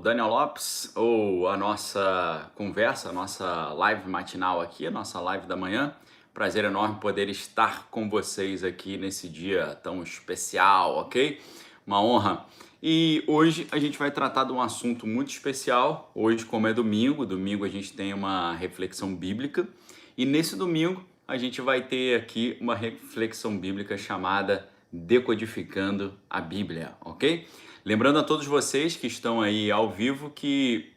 Daniel Lopes, ou a nossa conversa, a nossa live matinal aqui, a nossa live da manhã. Prazer enorme poder estar com vocês aqui nesse dia tão especial, ok? Uma honra. E hoje a gente vai tratar de um assunto muito especial. Hoje, como é domingo a gente tem uma reflexão bíblica. E nesse domingo a gente vai ter aqui uma reflexão bíblica chamada Decodificando a Bíblia, ok? Lembrando a todos vocês que estão aí ao vivo que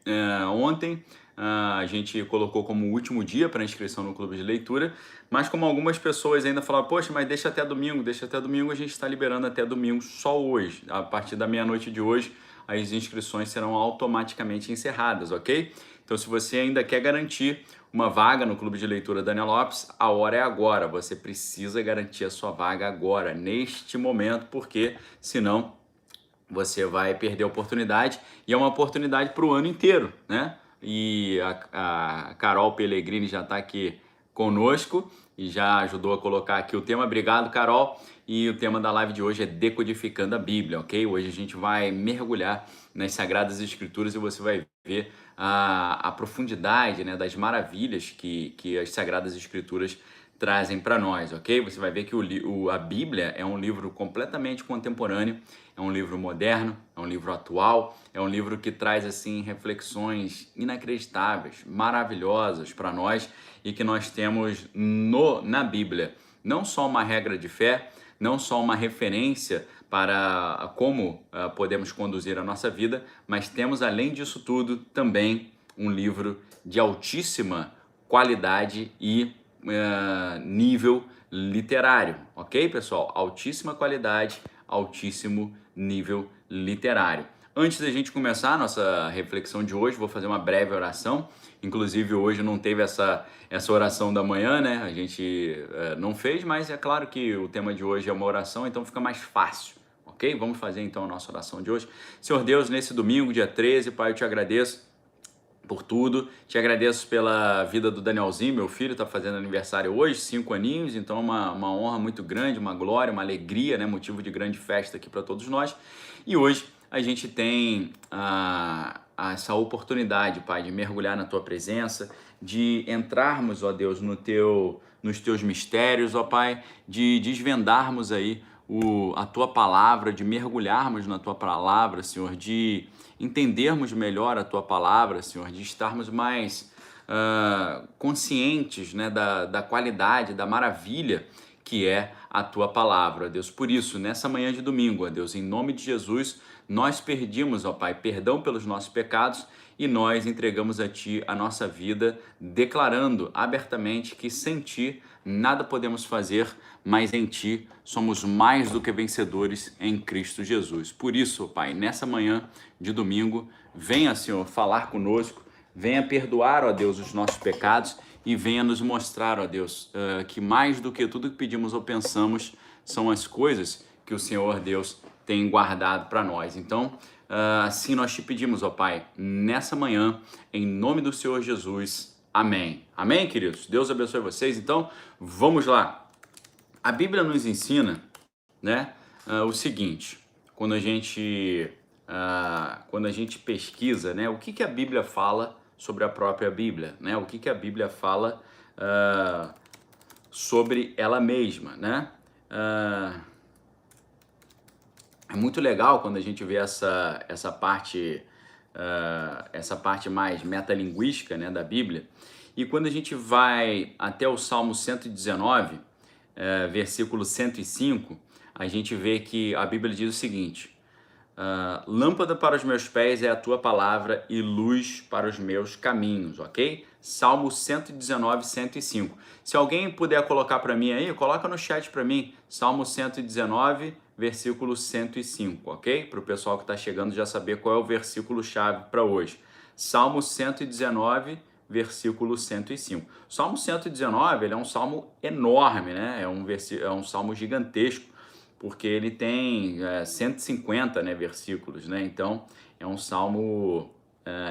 ontem a gente colocou como último dia para inscrição no clube de leitura, mas como algumas pessoas ainda falaram, poxa, mas deixa até domingo, a gente está liberando até domingo só hoje. A partir da meia-noite de hoje, as inscrições serão automaticamente encerradas, ok? Então, se você ainda quer garantir uma vaga no clube de leitura Daniel Lopes, a hora é agora. Você precisa garantir a sua vaga agora, neste momento, porque senão você vai perder a oportunidade, e é uma oportunidade para o ano inteiro, né? E a Carol Pellegrini já está aqui conosco e já ajudou a colocar aqui o tema. Obrigado, Carol. E o tema da live de hoje é Decodificando a Bíblia, ok? Hoje a gente vai mergulhar nas Sagradas Escrituras e você vai ver a profundidade, né, das maravilhas que as Sagradas Escrituras trazem para nós, ok? Você vai ver que a Bíblia é um livro completamente contemporâneo, é um livro moderno, é um livro atual, é um livro que traz assim reflexões inacreditáveis, maravilhosas para nós e que nós temos na Bíblia não só uma regra de fé, não só uma referência para como podemos conduzir a nossa vida, mas temos além disso tudo também um livro de altíssima qualidade e nível literário, ok, pessoal? Altíssima qualidade, altíssimo nível literário. Antes da gente começar a nossa reflexão de hoje, vou fazer uma breve oração. Inclusive, hoje não teve essa oração da manhã, né? A gente não fez, mas é claro que o tema de hoje é uma oração, então fica mais fácil, ok? Vamos fazer então a nossa oração de hoje. Senhor Deus, nesse domingo, dia 13, Pai, eu te agradeço por tudo. Te agradeço pela vida do Danielzinho, meu filho, está fazendo aniversário hoje, 5 aninhos, então uma honra muito grande, uma glória, uma alegria, né? Motivo de grande festa aqui para todos nós. E hoje a gente tem essa oportunidade, Pai, de mergulhar na Tua presença, de entrarmos, ó Deus, nos Teus mistérios, ó Pai, de desvendarmos aí a Tua palavra, de mergulharmos na Tua palavra, Senhor, de entendermos melhor a Tua palavra, Senhor, de estarmos mais conscientes, né, da qualidade, da maravilha que é a Tua palavra, Deus. Por isso, nessa manhã de domingo, ó Deus, em nome de Jesus, nós pedimos, ó Pai, perdão pelos nossos pecados e nós entregamos a Ti a nossa vida, declarando abertamente que sem Ti nada podemos fazer, mas em Ti somos mais do que vencedores em Cristo Jesus. Por isso, ó Pai, nessa manhã de domingo, venha, Senhor, falar conosco, venha perdoar, ó Deus, os nossos pecados e venha nos mostrar, ó Deus, que mais do que tudo que pedimos ou pensamos são as coisas que o Senhor Deus tem guardado para nós. Então, assim nós te pedimos, ó Pai, nessa manhã, em nome do Senhor Jesus. Amém. Amém, queridos? Deus abençoe vocês. Então, vamos lá. A Bíblia nos ensina, né, o seguinte, quando a gente pesquisa, né, o que a Bíblia fala sobre a própria Bíblia, né, o que a Bíblia fala sobre ela mesma, né? É muito legal quando a gente vê essa parte mais metalinguística, né, da Bíblia. E quando a gente vai até o Salmo 119, versículo 105, a gente vê que a Bíblia diz o seguinte: lâmpada para os meus pés é a tua palavra e luz para os meus caminhos, ok? Salmo 119, 105. Se alguém puder colocar para mim aí, coloca no chat para mim, Salmo 119, versículo 105, ok? Para o pessoal que está chegando já saber qual é o versículo chave para hoje. Salmo 119, versículo 105. Salmo 119, ele é um salmo enorme, né? É um salmo gigantesco, porque ele tem 150, né, versículos, né? Então é um salmo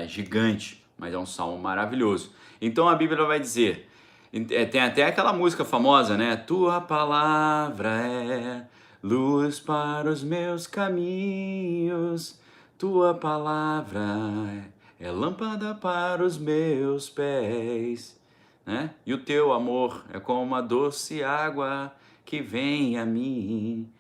gigante, mas é um salmo maravilhoso. Então a Bíblia vai dizer, tem até aquela música famosa, né? Tua palavra é luz para os meus caminhos, Tua palavra é lâmpada para os meus pés, né? E o teu amor é como uma doce água que vem a mim,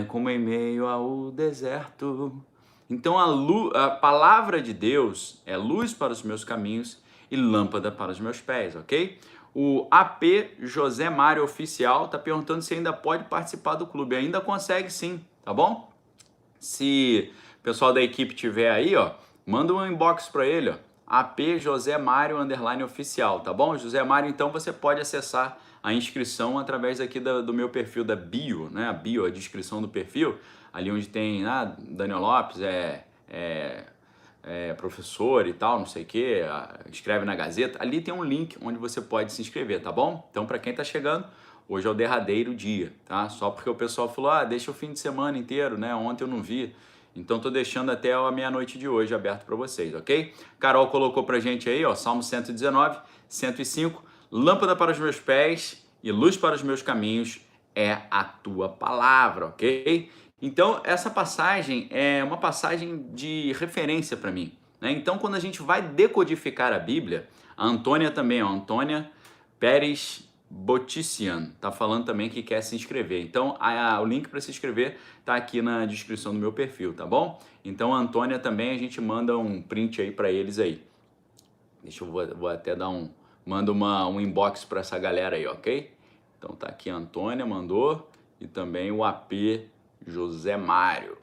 como em meio ao deserto. Então a palavra de Deus é luz para os meus caminhos e lâmpada para os meus pés, ok? O AP José Mário Oficial está perguntando se ainda pode participar do clube. Ainda consegue sim, tá bom? Se o pessoal da equipe tiver aí, ó, manda um inbox para ele, ó, AP José Mário _ oficial, tá bom? José Mário, então você pode acessar a inscrição através aqui do meu perfil da bio, né? A bio, a descrição do perfil, ali onde tem Daniel Lopes, professor e tal, não sei o que, escreve na Gazeta, ali tem um link onde você pode se inscrever, tá bom? Então, para quem tá chegando, hoje é o derradeiro dia, tá? Só porque o pessoal falou, deixa o fim de semana inteiro, né? Ontem eu não vi, então tô deixando até a meia-noite de hoje aberto para vocês, ok? Carol colocou pra gente aí, ó, Salmo 119, 105, lâmpada para os meus pés e luz para os meus caminhos é a tua palavra, ok? Então, essa passagem é uma passagem de referência para mim, né? Então, quando a gente vai decodificar a Bíblia, a Antônia também, ó, Antônia Pérez Botician, tá falando também que quer se inscrever. Então, o link para se inscrever tá aqui na descrição do meu perfil, tá bom? Então, a Antônia também, a gente manda um print aí para eles aí. Deixa eu vou até dar manda um inbox para essa galera aí, ok? Então, tá aqui a Antônia, mandou, e também o AP José Mário.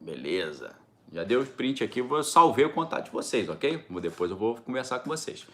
Beleza. Já deu o print aqui, vou salvar o contato de vocês, ok? Depois eu vou conversar com vocês.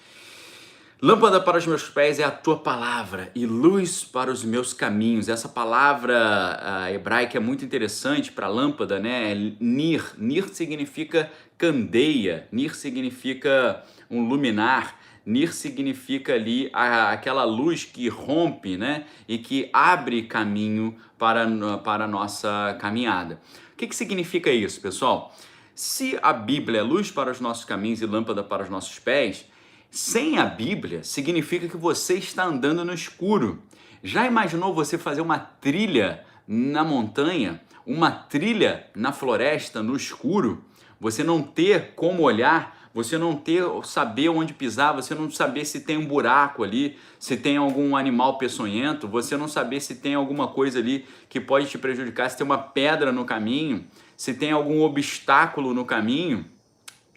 Lâmpada para os meus pés é a tua palavra e luz para os meus caminhos. Essa palavra hebraica é muito interessante para lâmpada, né? Nir. Nir significa candeia, nir significa um luminar, nir significa ali aquela luz que rompe, né? E que abre caminho para a nossa caminhada. O que significa isso, pessoal? Se a Bíblia é luz para os nossos caminhos e lâmpada para os nossos pés, sem a Bíblia, significa que você está andando no escuro. Já imaginou você fazer uma trilha na montanha, uma trilha na floresta, no escuro? Você não ter como olhar, você não saber onde pisar, você não saber se tem um buraco ali, se tem algum animal peçonhento, você não saber se tem alguma coisa ali que pode te prejudicar, se tem uma pedra no caminho, se tem algum obstáculo no caminho.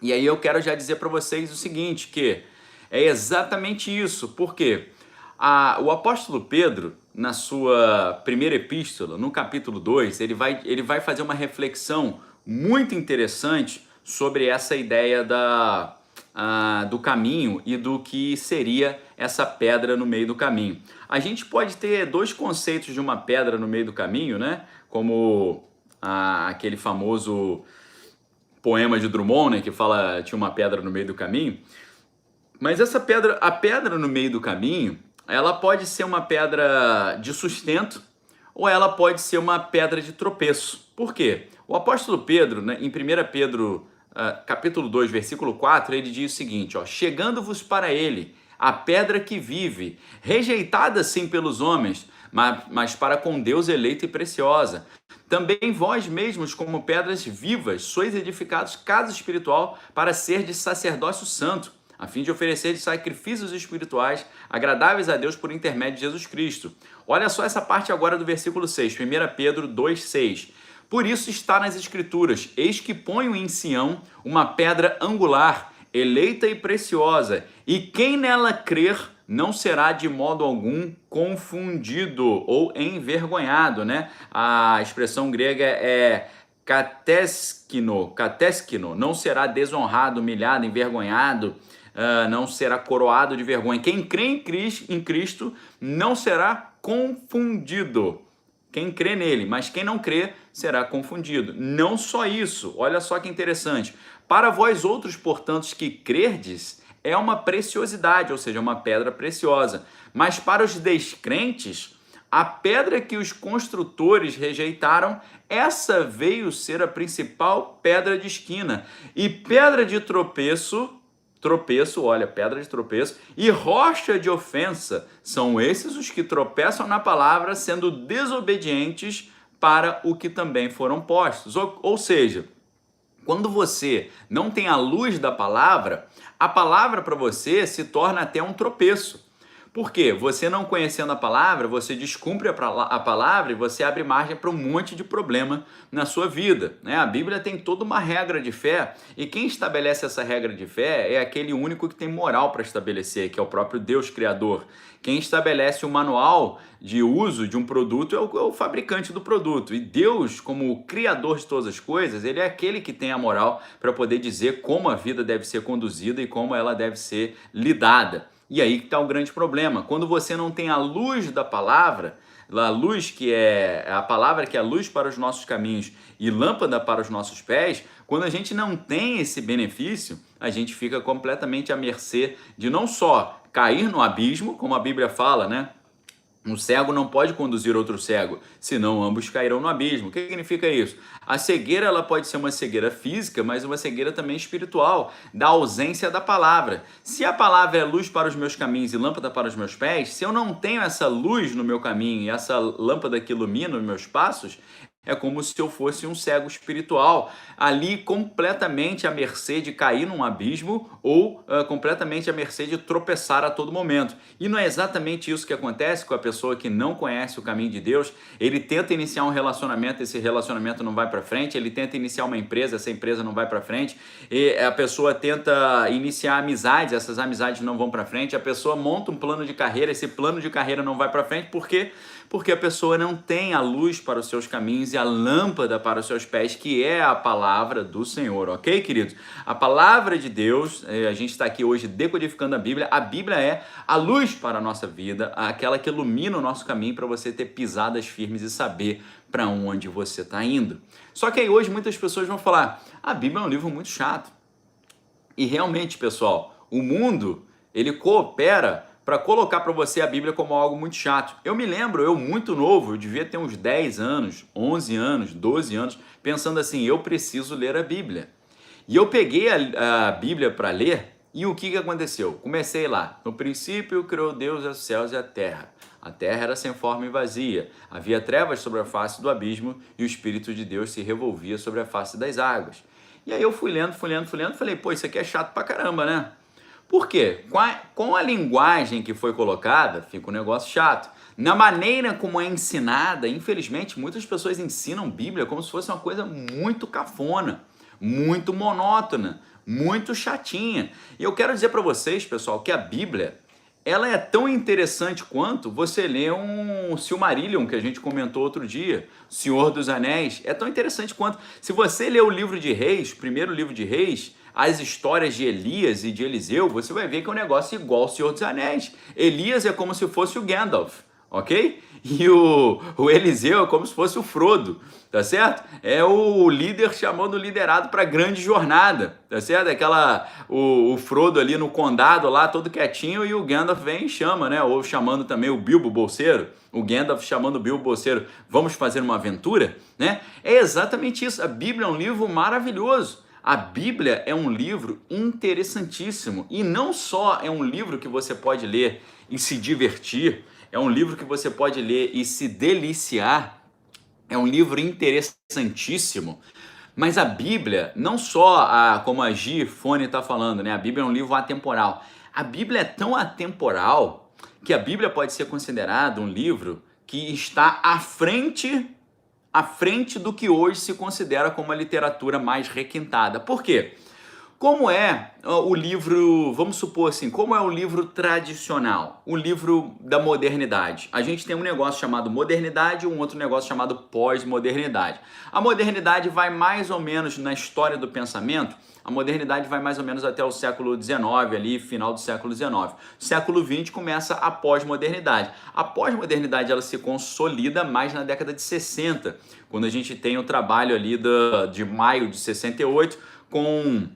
E aí eu quero já dizer para vocês o seguinte, que é exatamente isso, porque o apóstolo Pedro, na sua primeira epístola, no capítulo 2, ele vai fazer uma reflexão muito interessante sobre essa ideia do caminho e do que seria essa pedra no meio do caminho. A gente pode ter dois conceitos de uma pedra no meio do caminho, né? Como aquele famoso poema de Drummond, né, que fala tinha uma pedra no meio do caminho. Mas a pedra no meio do caminho, ela pode ser uma pedra de sustento ou ela pode ser uma pedra de tropeço. Por quê? O apóstolo Pedro, né, em 1 Pedro, capítulo 2, versículo 4, ele diz o seguinte, ó, chegando-vos para ele, a pedra que vive, rejeitada sim pelos homens, mas para com Deus eleita e preciosa. Também vós mesmos, como pedras vivas, sois edificados casa espiritual para ser de sacerdócio santo, a fim de oferecer sacrifícios espirituais agradáveis a Deus por intermédio de Jesus Cristo. Olha só essa parte agora do versículo 6, 1 Pedro 2,6. Por isso está nas Escrituras, eis que ponho em Sião uma pedra angular, eleita e preciosa, e quem nela crer não será de modo algum confundido ou envergonhado, né? A expressão grega é kateskino, não será desonrado, humilhado, envergonhado, não será coroado de vergonha. Quem crê em Cristo não será confundido. Quem crê nele, mas quem não crê será confundido. Não só isso, olha só que interessante. Para vós outros, portanto, que crerdes, é uma preciosidade, ou seja, uma pedra preciosa. Mas para os descrentes, a pedra que os construtores rejeitaram, essa veio ser a principal pedra de esquina. E pedra de tropeço, olha, pedra de tropeço, e rocha de ofensa, são esses os que tropeçam na palavra, sendo desobedientes para o que também foram postos. Ou seja, Quando você não tem a luz da palavra, a palavra para você se torna até um tropeço. Por quê? Você não conhecendo a palavra, você descumpre a palavra e você abre margem para um monte de problema na sua vida, né? A Bíblia tem toda uma regra de fé e quem estabelece essa regra de fé é aquele único que tem moral para estabelecer, que é o próprio Deus Criador. Quem estabelece o manual de uso de um produto é o fabricante do produto. E Deus, como o criador de todas as coisas, ele é aquele que tem a moral para poder dizer como a vida deve ser conduzida e como ela deve ser lidada. E aí que está o grande problema. Quando você não tem a luz da palavra, a luz que é a palavra que é a luz para os nossos caminhos e lâmpada para os nossos pés, quando a gente não tem esse benefício, a gente fica completamente à mercê de não só cair no abismo, como a Bíblia fala, né? Um cego não pode conduzir outro cego, senão ambos cairão no abismo. O que significa isso? A cegueira ela pode ser uma cegueira física, mas uma cegueira também espiritual, da ausência da palavra. Se a palavra é luz para os meus caminhos e lâmpada para os meus pés, se eu não tenho essa luz no meu caminho e essa lâmpada que ilumina os meus passos, é como se eu fosse um cego espiritual, ali completamente à mercê de cair num abismo ou completamente à mercê de tropeçar a todo momento. E não é exatamente isso que acontece com a pessoa que não conhece o caminho de Deus. Ele tenta iniciar um relacionamento, esse relacionamento não vai para frente. Ele tenta iniciar uma empresa, essa empresa não vai para frente. E a pessoa tenta iniciar amizades, essas amizades não vão para frente. A pessoa monta um plano de carreira, esse plano de carreira não vai para frente. Por quê? Porque a pessoa não tem a luz para os seus caminhos e a lâmpada para os seus pés, que é a palavra do Senhor, ok, queridos? A palavra de Deus, a gente está aqui hoje decodificando a Bíblia é a luz para a nossa vida, aquela que ilumina o nosso caminho para você ter pisadas firmes e saber para onde você está indo. Só que aí hoje muitas pessoas vão falar, a Bíblia é um livro muito chato. E realmente, pessoal, o mundo, ele coopera para colocar para você a Bíblia como algo muito chato. Eu me lembro, eu muito novo, eu devia ter uns 10 anos, 11 anos, 12 anos, pensando assim, eu preciso ler a Bíblia. E eu peguei a Bíblia para ler e o que aconteceu? Comecei lá, no princípio criou Deus os céus e a terra. A terra era sem forma e vazia, havia trevas sobre a face do abismo e o Espírito de Deus se revolvia sobre a face das águas. E aí eu fui lendo, falei, pô, isso aqui é chato pra caramba, né? Por quê? Com a linguagem que foi colocada, fica um negócio chato. Na maneira como é ensinada, infelizmente, muitas pessoas ensinam Bíblia como se fosse uma coisa muito cafona, muito monótona, muito chatinha. E eu quero dizer para vocês, pessoal, que a Bíblia, ela é tão interessante quanto você ler um Silmarillion, que a gente comentou outro dia, Senhor dos Anéis. É tão interessante quanto... Se você ler o livro de Reis, primeiro livro de Reis, as histórias de Elias e de Eliseu, você vai ver que é um negócio igual ao Senhor dos Anéis. Elias é como se fosse o Gandalf, ok? E o Eliseu é como se fosse o Frodo, tá certo? É o líder chamando o liderado para grande jornada, tá certo? O Frodo ali no condado lá, todo quietinho, e o Gandalf vem e chama, né? Ou chamando também o Bilbo Bolseiro, o Gandalf chamando o Bilbo Bolseiro, vamos fazer uma aventura, né? É exatamente isso, a Bíblia é um livro maravilhoso. A Bíblia é um livro interessantíssimo e não só é um livro que você pode ler e se divertir, é um livro que você pode ler e se deliciar, é um livro interessantíssimo, mas a Bíblia, não só como a Gi Fone está falando, né? A Bíblia é um livro atemporal. A Bíblia é tão atemporal que a Bíblia pode ser considerada um livro que está à frente do que hoje se considera como a literatura mais requintada. Por quê? Como é o livro, vamos supor assim, como é o livro tradicional, o livro da modernidade? A gente tem um negócio chamado modernidade e um outro negócio chamado pós-modernidade. A modernidade vai mais ou menos na história do pensamento, a modernidade vai mais ou menos até o século XIX, ali, final do século XIX. Século XX começa a pós-modernidade. A pós-modernidade ela se consolida mais na década de 60, quando a gente tem o trabalho ali de maio de 68 com...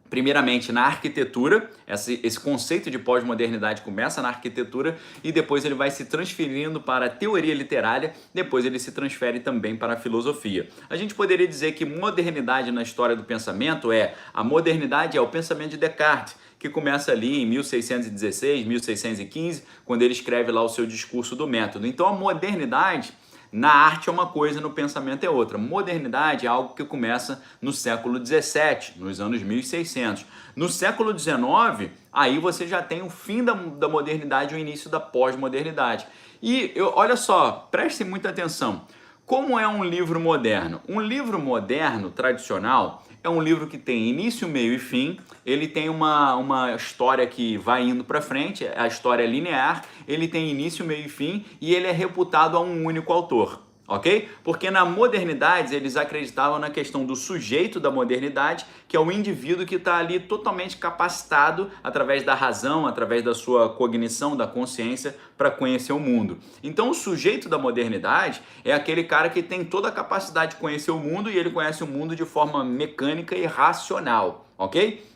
Primeiramente na arquitetura, esse conceito de pós-modernidade começa na arquitetura e depois ele vai se transferindo para a teoria literária, depois ele se transfere também para a filosofia. A gente poderia dizer que modernidade na história do pensamento a modernidade é o pensamento de Descartes, que começa ali em 1616, 1615, quando ele escreve lá o seu discurso do método. Então a modernidade Na arte é uma coisa, no pensamento é outra. Modernidade é algo que começa no século XVII, nos anos 1600. No século XIX, aí você já tem o fim da modernidade e o início da pós-modernidade. E olha só, prestem muita atenção. Como é um livro moderno? Um livro moderno, tradicional, é um livro que tem início, meio e fim. Ele tem uma história que vai indo para frente, a história é linear, ele tem início, meio e fim e ele é reputado a um único autor. Ok? Porque na modernidade eles acreditavam na questão do sujeito da modernidade, que é o indivíduo que está ali totalmente capacitado através da razão, através da sua cognição, da consciência, para conhecer o mundo. Então o sujeito da modernidade é aquele cara que tem toda a capacidade de conhecer o mundo e ele conhece o mundo de forma mecânica e racional, ok?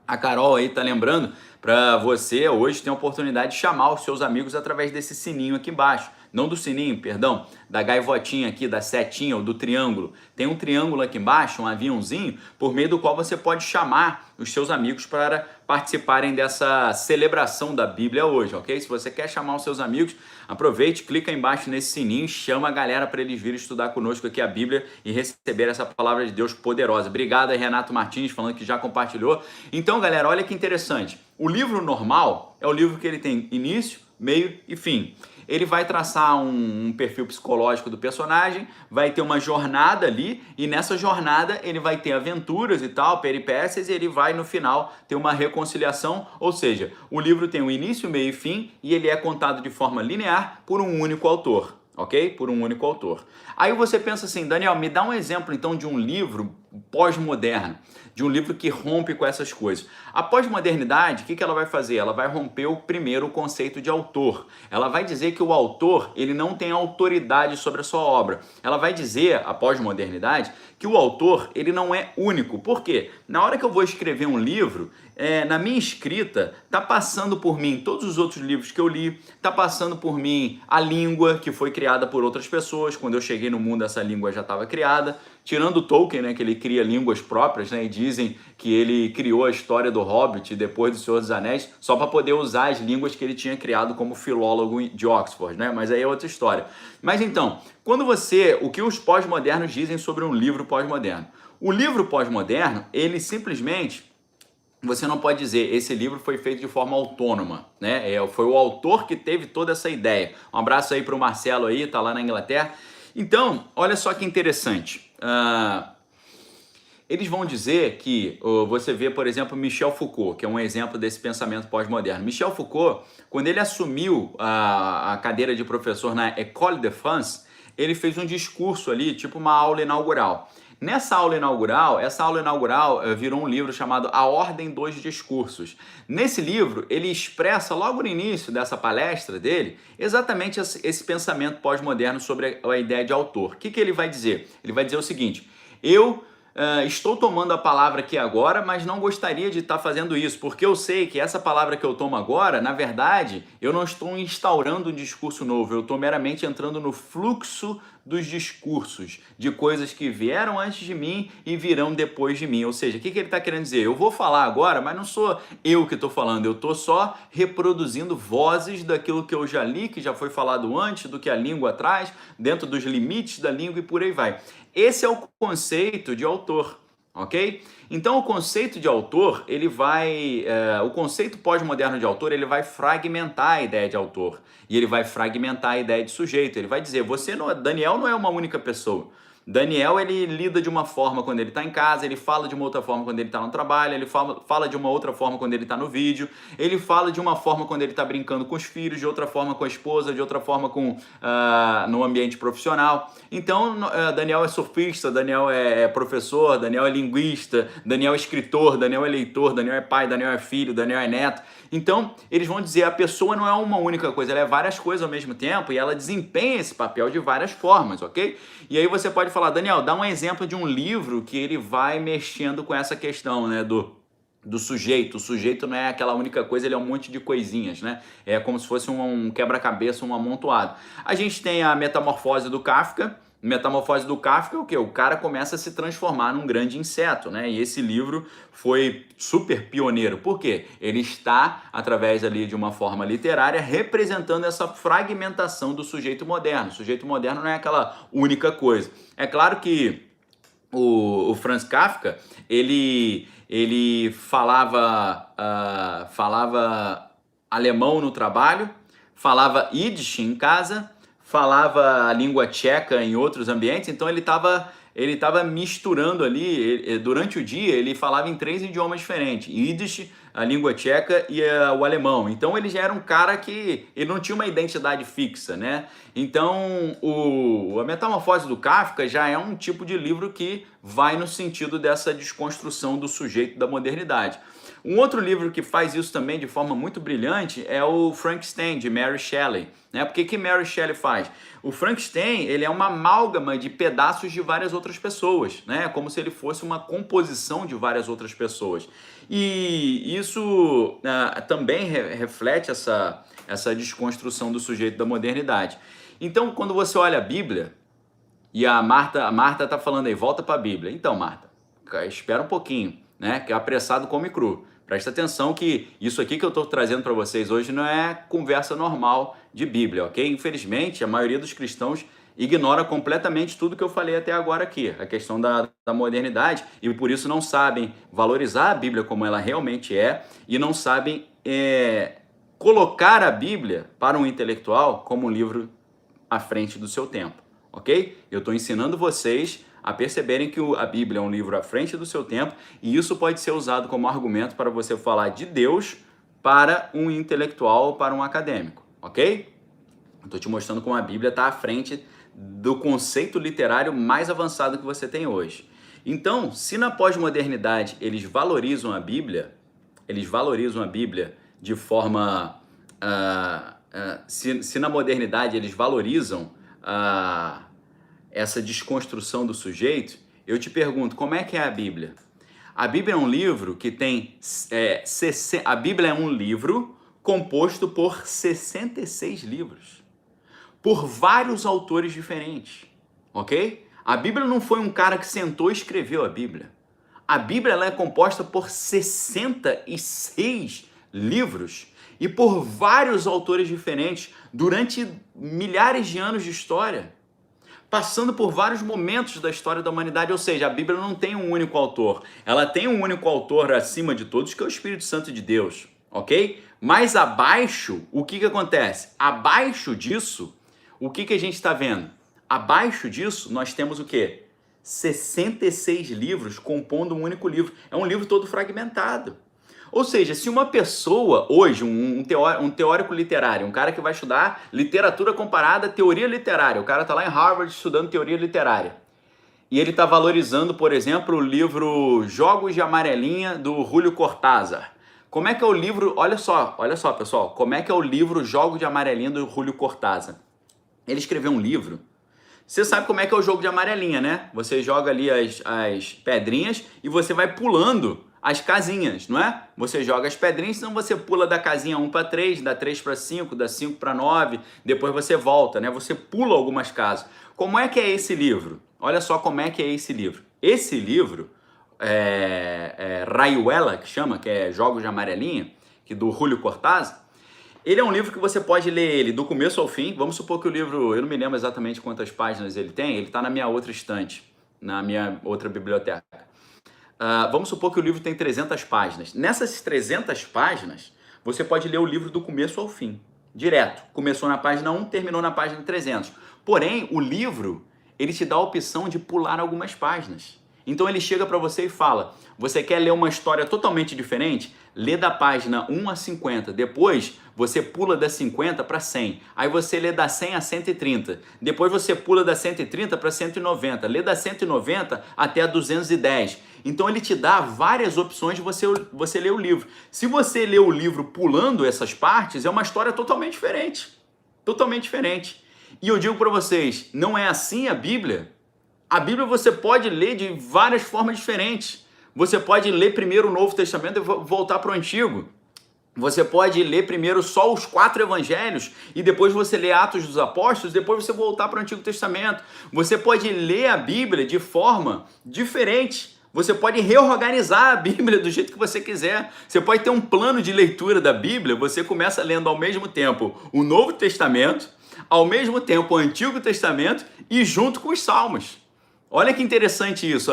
A Carol aí tá lembrando para você hoje tem a oportunidade de chamar os seus amigos através desse sininho aqui embaixo. Não do sininho, perdão, da gaivotinha aqui, da setinha ou do triângulo. Tem um triângulo aqui embaixo, um aviãozinho, por meio do qual você pode chamar os seus amigos para participarem dessa celebração da Bíblia hoje, ok? Se você quer chamar os seus amigos, aproveite, clica embaixo nesse sininho e chama a galera para eles virem estudar conosco aqui a Bíblia e receber essa palavra de Deus poderosa. Obrigado aí, Renato Martins, falando que já compartilhou. Então, galera, olha que interessante. O livro normal é o livro que ele tem início, meio e fim. Ele vai traçar um perfil psicológico do personagem, vai ter uma jornada ali, e nessa jornada ele vai ter aventuras e tal, peripécias, e ele vai no final ter uma reconciliação, ou seja, o livro tem um início, meio e fim, e ele é contado de forma linear por um único autor. Ok? Por um único autor. Aí você pensa assim, Daniel, me dá um exemplo então de um livro pós-moderno, de um livro que rompe com essas coisas. A pós-modernidade, o que ela vai fazer? Ela vai romper o conceito de autor. Ela vai dizer que o autor, ele não tem autoridade sobre a sua obra. Ela vai dizer, a pós-modernidade, que o autor, ele não é único. Por quê? Na hora que eu vou escrever um livro, na minha escrita, tá passando por mim todos os outros livros que eu li, tá passando por mim a língua que foi criada por outras pessoas. Quando eu cheguei no mundo, essa língua já estava criada. Tirando o Tolkien, né, que ele cria línguas próprias, né, e dizem que ele criou a história do Hobbit depois do Senhor dos Anéis só para poder usar as línguas que ele tinha criado como filólogo de Oxford, né? Mas aí é outra história. Mas então, o que os pós-modernos dizem sobre um livro pós-moderno? O livro pós-moderno, ele simplesmente, você não pode dizer, esse livro foi feito de forma autônoma, né? Foi o autor que teve toda essa ideia. Um abraço aí para o Marcelo aí, tá lá na Inglaterra. Então, olha só que interessante. Eles vão dizer que, você vê, por exemplo, Michel Foucault, que é um exemplo desse pensamento pós-moderno. Michel Foucault, quando ele assumiu a cadeira de professor na École de France, ele fez um discurso ali, tipo uma aula inaugural. Essa aula inaugural virou um livro chamado A Ordem dos Discursos. Nesse livro, ele expressa logo no início dessa palestra dele exatamente esse pensamento pós-moderno sobre a ideia de autor. O que ele vai dizer? Ele vai dizer o seguinte: estou tomando a palavra aqui agora, mas não gostaria de estar fazendo isso, porque eu sei que essa palavra que eu tomo agora, na verdade, eu não estou instaurando um discurso novo, eu estou meramente entrando no fluxo dos discursos, de coisas que vieram antes de mim e virão depois de mim. Ou seja, o que ele está querendo dizer? Eu vou falar agora, mas não sou eu que estou falando, eu estou só reproduzindo vozes daquilo que eu já li, que já foi falado antes, do que a língua traz, dentro dos limites da língua e por aí vai. Esse é o conceito de autor, ok? Então o conceito de autor, o conceito pós-moderno de autor, ele vai fragmentar a ideia de autor e ele vai fragmentar a ideia de sujeito. Ele vai dizer, Daniel não é uma única pessoa. Daniel, ele lida de uma forma quando ele está em casa, ele fala de uma outra forma quando ele está no trabalho, ele fala de uma outra forma quando ele está no vídeo, ele fala de uma forma quando ele está brincando com os filhos, de outra forma com a esposa, de outra forma no ambiente profissional. Então, Daniel é surfista, Daniel é professor, Daniel é linguista, Daniel é escritor, Daniel é leitor, Daniel é pai, Daniel é filho, Daniel é neto. Então, eles vão dizer, a pessoa não é uma única coisa, ela é várias coisas ao mesmo tempo e ela desempenha esse papel de várias formas, ok? E aí você pode falar, Daniel, dá um exemplo de um livro que ele vai mexendo com essa questão, né, do sujeito. O sujeito não é aquela única coisa, ele é um monte de coisinhas, né? É como se fosse um quebra-cabeça, um amontoado. A gente tem a Metamorfose do Kafka, Metamorfose do Kafka é o quê? O cara começa a se transformar num grande inseto, né? E esse livro foi super pioneiro. Por quê? Ele está, através ali de uma forma literária, representando essa fragmentação do sujeito moderno. O sujeito moderno não é aquela única coisa. É claro que o Franz Kafka, ele falava alemão no trabalho, falava Yiddish em casa, falava a língua tcheca em outros ambientes, então ele tava misturando ali, durante o dia ele falava em 3 idiomas diferentes, Yiddish, a língua tcheca e o alemão. Então ele já era um cara que ele não tinha uma identidade fixa, né? Então a Metamorfose do Kafka já é um tipo de livro que vai no sentido dessa desconstrução do sujeito da modernidade. Um outro livro que faz isso também de forma muito brilhante é o Frankenstein, de Mary Shelley. Né? Por que Mary Shelley faz? O Frankenstein, ele é uma amálgama de pedaços de várias outras pessoas, né? Como se ele fosse uma composição de várias outras pessoas. E isso também reflete essa desconstrução do sujeito da modernidade. Então, quando você olha a Bíblia, e a Marta está falando aí, volta para a Bíblia. Então, Marta, espera um pouquinho, né? Que apressado come cru. Presta atenção que isso aqui que eu estou trazendo para vocês hoje não é conversa normal de Bíblia, ok? Infelizmente, a maioria dos cristãos ignora completamente tudo que eu falei até agora aqui, a questão da modernidade, e por isso não sabem valorizar a Bíblia como ela realmente é, e não sabem colocar a Bíblia para um intelectual como um livro à frente do seu tempo, ok? Eu estou ensinando vocês a perceberem que a Bíblia é um livro à frente do seu tempo, e isso pode ser usado como argumento para você falar de Deus para um intelectual ou para um acadêmico, ok? Estou te mostrando como a Bíblia está à frente do conceito literário mais avançado que você tem hoje. Então, se na pós-modernidade eles valorizam a Bíblia de forma... se na modernidade eles valorizam essa desconstrução do sujeito, eu te pergunto, como é que é a Bíblia? A Bíblia é um livro que tem... a Bíblia é um livro composto por 66 livros, por vários autores diferentes, ok? A Bíblia não foi um cara que sentou e escreveu a Bíblia. A Bíblia ela é composta por 66 livros e por vários autores diferentes durante milhares de anos de história, passando por vários momentos da história da humanidade. Ou seja, a Bíblia não tem um único autor. Ela tem um único autor acima de todos, que é o Espírito Santo de Deus, ok? Mas abaixo, o que acontece? Abaixo disso, o que a gente está vendo? Abaixo disso, nós temos o quê? 66 livros compondo um único livro. É um livro todo fragmentado. Ou seja, se uma pessoa, hoje, um teórico literário, um cara que vai estudar literatura comparada, teoria literária, o cara está lá em Harvard estudando teoria literária, e ele está valorizando, por exemplo, o livro Jogos de Amarelinha, do Júlio Cortázar. Como é que é o livro, olha só, pessoal, como é que é o livro Jogos de Amarelinha, do Júlio Cortázar? Ele escreveu um livro. Você sabe como é que é o jogo de amarelinha, né? Você joga ali as pedrinhas e você vai pulando as casinhas, não é? Você joga as pedrinhas, então você pula da casinha 1 para 3, da 3 para 5, da 5 para 9, depois você volta, né? Você pula algumas casas. Como é que é esse livro? Olha só como é que é esse livro. Esse livro, Rayuela, que chama, que é Jogos de Amarelinha, que do Júlio Cortázar, ele é um livro que você pode ler ele do começo ao fim. Vamos supor que o livro, eu não me lembro exatamente quantas páginas ele tem, ele está na minha outra estante, na minha outra biblioteca. Vamos supor que o livro tem 300 páginas. Nessas 300 páginas, você pode ler o livro do começo ao fim, direto. Começou na página 1, terminou na página 300. Porém, o livro, ele te dá a opção de pular algumas páginas. Então ele chega para você e fala, você quer ler uma história totalmente diferente? Lê da página 1 a 50, depois você pula da 50 para 100, aí você lê da 100 a 130, depois você pula da 130 para 190, lê da 190 até a 210. Então ele te dá várias opções de você ler o livro. Se você lê o livro pulando essas partes, é uma história totalmente diferente. Totalmente diferente. E eu digo para vocês, não é assim a Bíblia? A Bíblia você pode ler de várias formas diferentes. Você pode ler primeiro o Novo Testamento e voltar para o Antigo. Você pode ler primeiro só os 4 evangelhos e depois você lê Atos dos Apóstolos, depois você voltar para o Antigo Testamento. Você pode ler a Bíblia de forma diferente. Você pode reorganizar a Bíblia do jeito que você quiser. Você pode ter um plano de leitura da Bíblia. Você começa lendo ao mesmo tempo o Novo Testamento, ao mesmo tempo o Antigo Testamento e junto com os Salmos. Olha que interessante isso,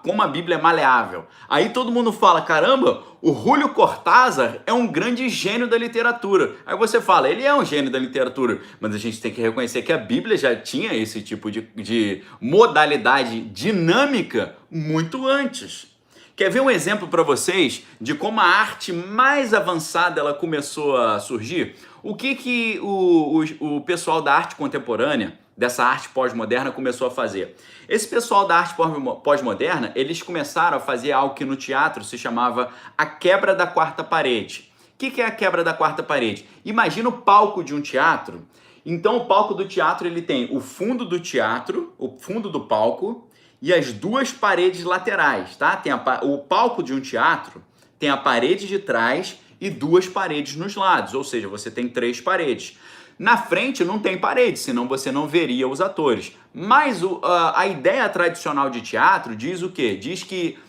como a Bíblia é maleável. Aí todo mundo fala, caramba, o Júlio Cortázar é um grande gênio da literatura. Aí você fala, ele é um gênio da literatura, mas a gente tem que reconhecer que a Bíblia já tinha esse tipo de modalidade dinâmica muito antes. Quer ver um exemplo para vocês de como a arte mais avançada ela começou a surgir? O que o pessoal da arte contemporânea, dessa arte pós-moderna, começou a fazer? Esse pessoal da arte pós-moderna, eles começaram a fazer algo que no teatro se chamava a quebra da quarta parede. O que é a quebra da quarta parede? Imagina o palco de um teatro. Então o palco do teatro ele tem o fundo do teatro, o fundo do palco e as 2 paredes laterais, tá? Tem o palco de um teatro tem a parede de trás e 2 paredes nos lados, ou seja, você tem 3 paredes. Na frente não tem parede, senão você não veria os atores. Mas a ideia tradicional de teatro diz o quê? Diz que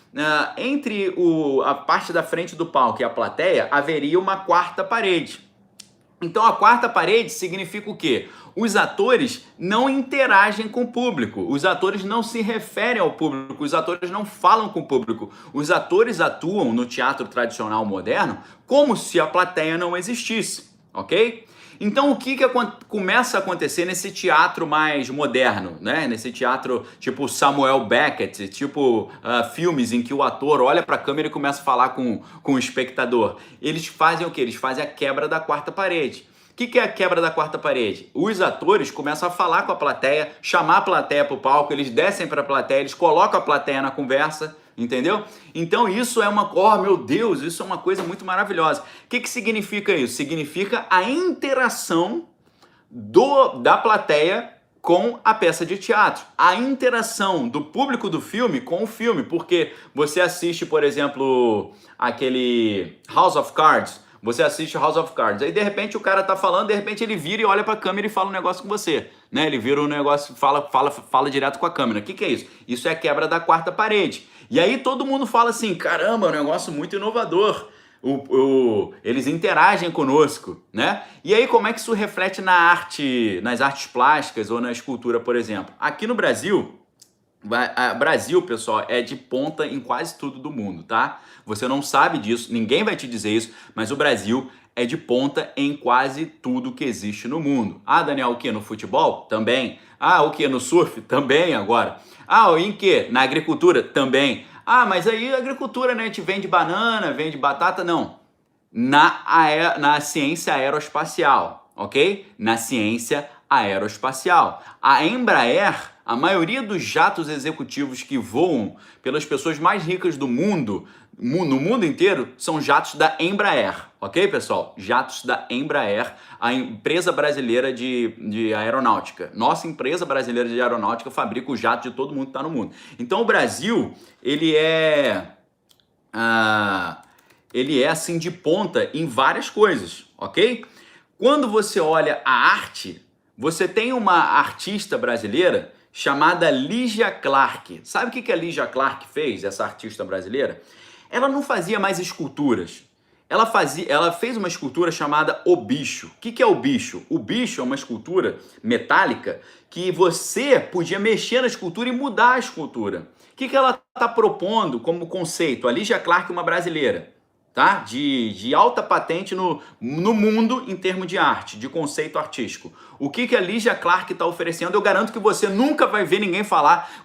entre a parte da frente do palco e a plateia haveria uma quarta parede. Então a quarta parede significa o quê? Os atores não interagem com o público, os atores não se referem ao público, os atores não falam com o público. Os atores atuam no teatro tradicional moderno como se a plateia não existisse, ok? Então o que começa a acontecer nesse teatro mais moderno, né? Nesse teatro tipo Samuel Beckett, tipo filmes em que o ator olha para a câmera e começa a falar com o espectador. Eles fazem o quê? Eles fazem a quebra da quarta parede. O que é a quebra da quarta parede? Os atores começam a falar com a plateia, chamar a plateia para o palco, eles descem para a plateia, eles colocam a plateia na conversa, entendeu? Então isso é meu Deus, isso é uma coisa muito maravilhosa. O que significa isso? Significa a interação da plateia com a peça de teatro. A interação do público do filme com o filme, porque você assiste, por exemplo, aquele House of Cards. Você assiste House of Cards, aí de repente o cara tá falando, de repente ele vira e olha pra câmera e fala um negócio com você, né? Ele vira um negócio, fala direto com a câmera. O que é isso? Isso é a quebra da quarta parede. E aí todo mundo fala assim, caramba, é um negócio muito inovador. Eles interagem conosco, né? E aí como é que isso reflete nas artes plásticas ou na escultura, por exemplo? Aqui no Brasil, pessoal, é de ponta em quase tudo do mundo, tá? Você não sabe disso, ninguém vai te dizer isso, mas o Brasil é de ponta em quase tudo que existe no mundo. Ah, Daniel, o que? No futebol? Também. Ah, o que? No surf? Também agora. Ah, em que? Na agricultura? Também. Ah, mas aí a agricultura, né? A gente vende banana, vende batata? Não. Na ciência aeroespacial, ok? Na ciência aeroespacial. A Embraer, a maioria dos jatos executivos que voam pelas pessoas mais ricas do mundo, no mundo inteiro, são jatos da Embraer, ok, pessoal? Jatos da Embraer, a empresa brasileira de aeronáutica. Nossa empresa brasileira de aeronáutica fabrica o jato de todo mundo que está no mundo. Então o Brasil, ele é assim de ponta em várias coisas, ok? Quando você olha a arte, você tem uma artista brasileira chamada Lígia Clark. Sabe o que a Lígia Clark fez, essa artista brasileira? Ela não fazia mais esculturas. Ela fez uma escultura chamada O Bicho. O que é O Bicho? O Bicho é uma escultura metálica que você podia mexer na escultura e mudar a escultura. O que ela está propondo como conceito? A Lígia Clark é uma brasileira, tá? De alta patente no mundo em termos de arte, de conceito artístico. O que a Lígia Clark está oferecendo, eu garanto que você nunca vai ver ninguém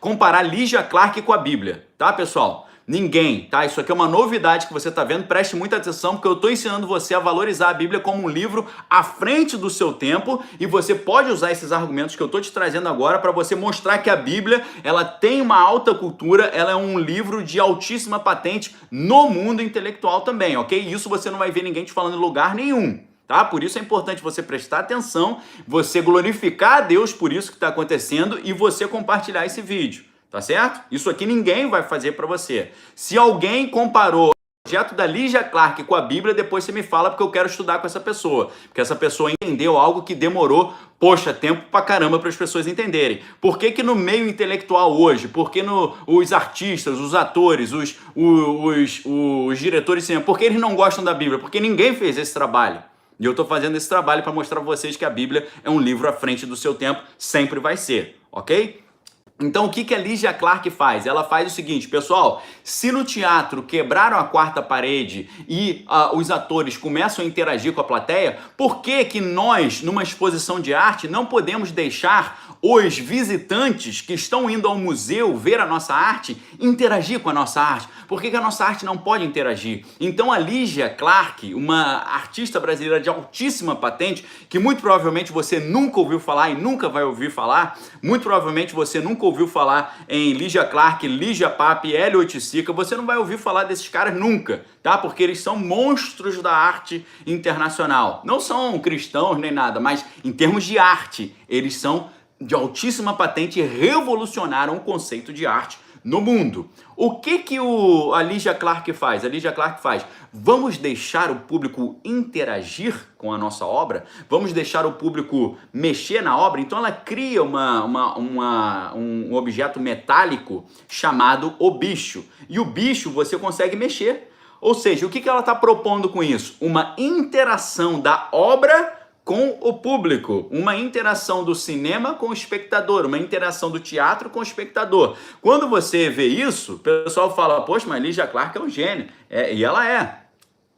comparar Lígia Clark com a Bíblia, tá, pessoal? Ninguém, tá? Isso aqui é uma novidade que você está vendo, preste muita atenção, porque eu estou ensinando você a valorizar a Bíblia como um livro à frente do seu tempo, e você pode usar esses argumentos que eu estou te trazendo agora para você mostrar que a Bíblia, ela tem uma alta cultura, ela é um livro de altíssima patente no mundo intelectual também, ok? Isso você não vai ver ninguém te falando em lugar nenhum. Tá? Por isso é importante você prestar atenção, você glorificar a Deus por isso que está acontecendo e você compartilhar esse vídeo. Tá certo? Isso aqui ninguém vai fazer para você. Se alguém comparou projeto da Lígia Clark com a Bíblia, depois você me fala, porque eu quero estudar com essa pessoa. Porque essa pessoa entendeu algo que demorou, poxa, tempo pra caramba para as pessoas entenderem. Por que que no meio intelectual hoje, por que os artistas, os atores, os diretores de cinema, por que eles não gostam da Bíblia? Porque ninguém fez esse trabalho. E eu estou fazendo esse trabalho para mostrar para vocês que a Bíblia é um livro à frente do seu tempo, sempre vai ser, ok? Então, o que a Lígia Clark faz? Ela faz o seguinte, pessoal, se no teatro quebraram a quarta parede e os atores começam a interagir com a plateia, por que que nós, numa exposição de arte, não podemos deixar os visitantes que estão indo ao museu ver a nossa arte interagir com a nossa arte? Por que que a nossa arte não pode interagir? Então, a Lígia Clark, uma artista brasileira de altíssima patente, que muito provavelmente você nunca ouviu falar e nunca vai ouvir falar, muito provavelmente você nunca ouviu falar em Lígia Clark, Lígia Pape, Hélio Oiticica, você não vai ouvir falar desses caras nunca, tá? Porque eles são monstros da arte internacional. Não são cristãos nem nada, mas em termos de arte, eles são de altíssima patente e revolucionaram o conceito de arte no mundo. O que a Lígia Clark faz? A Lígia Clark faz, vamos deixar o público interagir com a nossa obra? Vamos deixar o público mexer na obra? Então ela cria um objeto metálico chamado o bicho. E o bicho você consegue mexer. Ou seja, o que ela está propondo com isso? Uma interação da obra com o público, uma interação do cinema com o espectador, uma interação do teatro com o espectador. Quando você vê isso, o pessoal fala, poxa, mas Lígia Clark é um gênio. E ela é.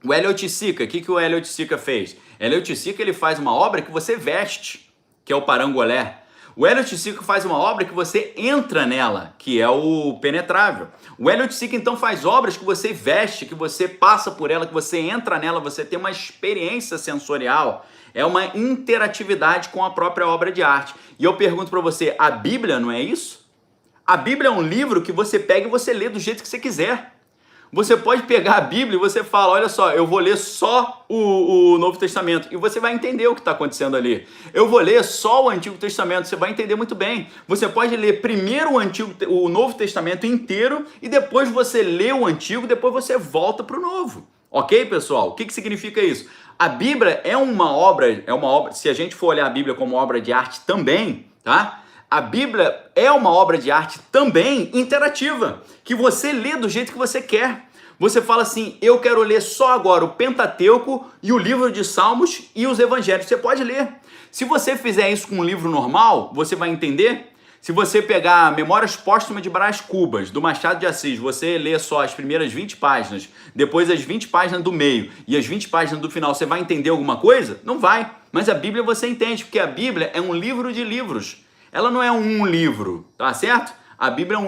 O Hélio Oiticica, o que o Hélio Oiticica fez? Hélio Oiticica, ele faz uma obra que você veste, que é o parangolé. O Hélio Oiticica faz uma obra que você entra nela, que é o penetrável. O Hélio Oiticica, então, faz obras que você veste, que você passa por ela, que você entra nela, você tem uma experiência sensorial. É uma interatividade com a própria obra de arte. E eu pergunto para você, a Bíblia não é isso? A Bíblia é um livro que você pega e você lê do jeito que você quiser. Você pode pegar a Bíblia e você fala, olha só, eu vou ler só o Novo Testamento e você vai entender o que está acontecendo ali. Eu vou ler só o Antigo Testamento, você vai entender muito bem. Você pode ler primeiro o Novo Testamento inteiro e depois você lê o Antigo, depois você volta para o Novo. Ok, pessoal? O que significa isso? A Bíblia é uma obra, se a gente for olhar a Bíblia como obra de arte também, tá? A Bíblia é uma obra de arte também interativa, que você lê do jeito que você quer. Você fala assim, eu quero ler só agora o Pentateuco e o livro de Salmos e os Evangelhos. Você pode ler. Se você fizer isso com um livro normal, você vai entender. Se você pegar Memórias Póstumas de Brás Cubas, do Machado de Assis, você lê só as primeiras 20 páginas, depois as 20 páginas do meio e as 20 páginas do final, você vai entender alguma coisa? Não vai. Mas a Bíblia você entende, porque a Bíblia é um livro de livros. Ela não é um livro, tá certo? A Bíblia é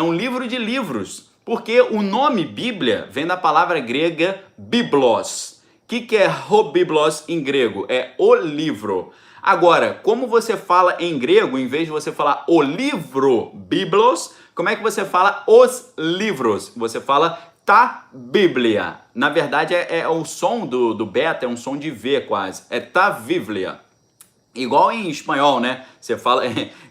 um livro de livros, porque o nome Bíblia vem da palavra grega biblos. O que é o biblos em grego? É o livro. Agora, como você fala em grego, em vez de você falar o livro, biblos, como é que você fala os livros? Você fala ta Bíblia. Na verdade, é o som do beta, é um som de V quase. É ta Bíblia. Igual em espanhol, né? Você fala,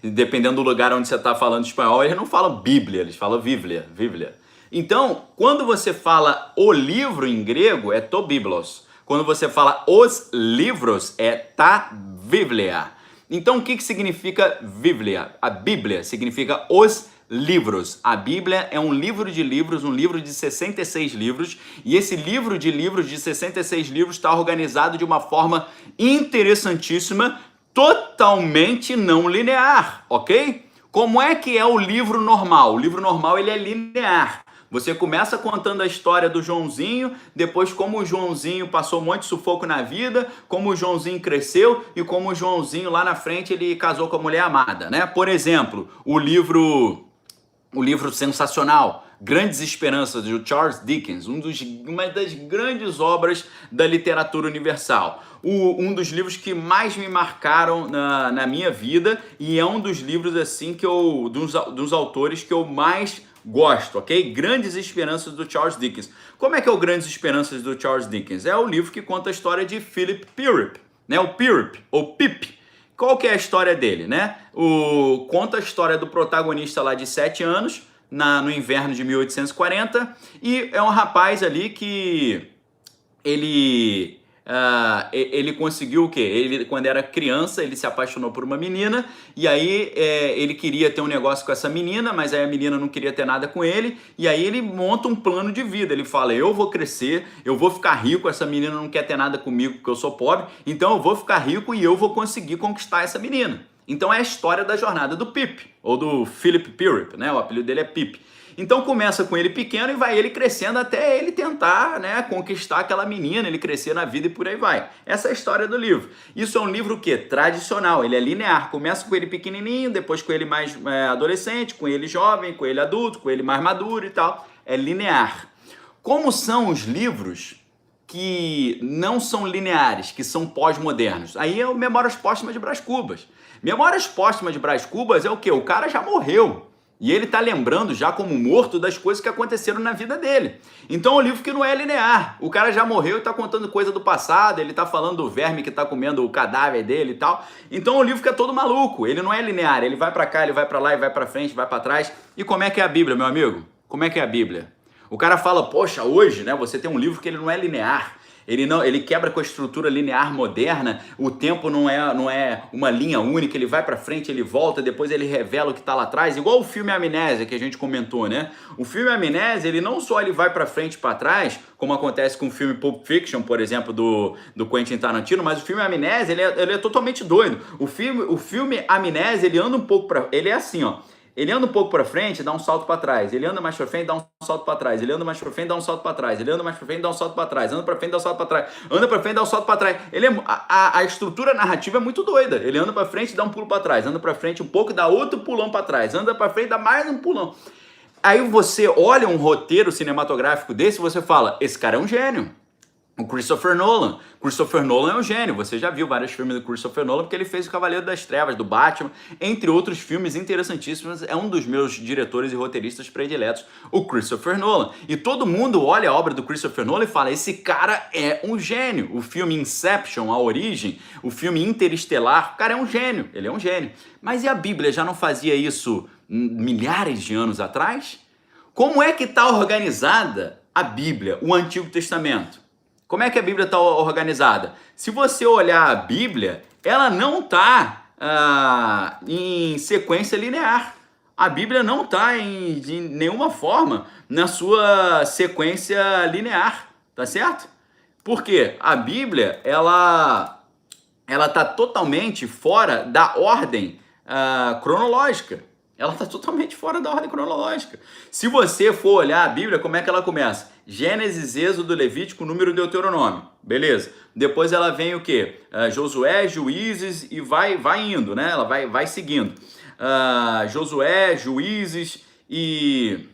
dependendo do lugar onde você está falando espanhol, eles não falam Bíblia, eles falam Bíblia. Então, quando você fala o livro em grego, é to biblos. Quando você fala os livros, é ta Bíblia. Então, o que significa Bíblia? A Bíblia significa os livros. A Bíblia é um livro de livros, um livro de 66 livros, e esse livro de livros de 66 livros está organizado de uma forma interessantíssima, totalmente não linear, ok? Como é que é o livro normal? O livro normal ele é linear. Você começa contando a história do Joãozinho, depois como o Joãozinho passou um monte de sufoco na vida, como o Joãozinho cresceu e como o Joãozinho lá na frente ele casou com a mulher amada, né? Por exemplo, o livro sensacional, Grandes Esperanças, de Charles Dickens, uma das grandes obras da literatura universal. Um dos livros que mais me marcaram na minha vida e é um dos livros assim dos autores que eu mais gosto, ok? Grandes Esperanças do Charles Dickens. Como é que é o Grandes Esperanças do Charles Dickens? É o livro que conta a história de Philip Pirrip, né? O Pirrip, ou Pip. Qual que é a história dele, né? Conta a história do protagonista lá de 7 anos, no inverno de 1840, e é um rapaz ali que ele conseguiu o quê? Ele, quando era criança, ele se apaixonou por uma menina, e aí ele queria ter um negócio com essa menina, mas aí a menina não queria ter nada com ele, e aí ele monta um plano de vida. Ele fala, eu vou crescer, eu vou ficar rico, essa menina não quer ter nada comigo porque eu sou pobre, então eu vou ficar rico e eu vou conseguir conquistar essa menina. Então é a história da jornada do Pip, ou do Philip Pirrip, né? O apelido dele é Pip. Então começa com ele pequeno e vai ele crescendo até ele tentar, né, conquistar aquela menina, ele crescer na vida e por aí vai. Essa é a história do livro. Isso é um livro o quê? Tradicional, ele é linear. Começa com ele pequenininho, depois com ele mais adolescente, com ele jovem, com ele adulto, com ele mais maduro e tal. É linear. Como são os livros que não são lineares, que são pós-modernos? Aí é o Memórias Póstumas de Brás Cubas. Memórias Póstumas de Brás Cubas é o quê? O cara já morreu. E ele está lembrando já como morto das coisas que aconteceram na vida dele. Então é um livro que não é linear. O cara já morreu e está contando coisa do passado, ele está falando do verme que está comendo o cadáver dele e tal. Então é um livro que é todo maluco, ele não é linear, ele vai para cá, ele vai para lá, ele vai para frente, vai para trás. E como é que é a Bíblia, meu amigo? Como é que é a Bíblia? O cara fala, poxa, hoje, né, você tem um livro que ele não é linear. Ele quebra com a estrutura linear moderna, o tempo não é uma linha única, ele vai para frente, ele volta, depois ele revela o que está lá atrás, igual o filme Amnésia que a gente comentou, né? O filme Amnésia, ele não só ele vai para frente e para trás, como acontece com o filme Pulp Fiction, por exemplo, do Quentin Tarantino, mas o filme Amnésia, ele é totalmente doido. O filme Amnésia, ele anda um pouco ele é assim, ó. Ele anda um pouco para frente, dá um salto para trás. Ele anda mais para frente, dá um salto para trás. Ele anda mais para frente, dá um salto para trás. Ele anda mais para frente, dá um salto para trás. Anda para frente, dá um salto para trás. Anda para frente, dá um salto para trás. A estrutura narrativa é muito doida. Ele anda para frente, dá um pulo para trás. Anda para frente um pouco, dá outro pulão para trás. Anda para frente, dá mais um pulão. Aí você olha um roteiro cinematográfico desse, você fala, esse cara é um gênio. O Christopher Nolan. Christopher Nolan é um gênio. Você já viu vários filmes do Christopher Nolan, porque ele fez o Cavaleiro das Trevas, do Batman, entre outros filmes interessantíssimos. É um dos meus diretores e roteiristas prediletos, o Christopher Nolan. E todo mundo olha a obra do Christopher Nolan e fala, esse cara é um gênio. O filme Inception, A Origem, o filme Interestelar, o cara é um gênio. Ele é um gênio. Mas e a Bíblia já não fazia isso milhares de anos atrás? Como é que está organizada a Bíblia, o Antigo Testamento? Como é que a Bíblia está organizada? Se você olhar a Bíblia, ela não está em sequência linear. A Bíblia não está de nenhuma forma na sua sequência linear, tá certo? Por quê? A Bíblia, ela está totalmente fora da ordem cronológica. Ela está totalmente fora da ordem cronológica. Se você for olhar a Bíblia, como é que ela começa? Gênesis, Êxodo, Levítico, Número, Deuteronômio. Beleza. Depois ela vem o quê? Josué, Juízes e vai indo, né? Ela vai seguindo. Josué, Juízes e...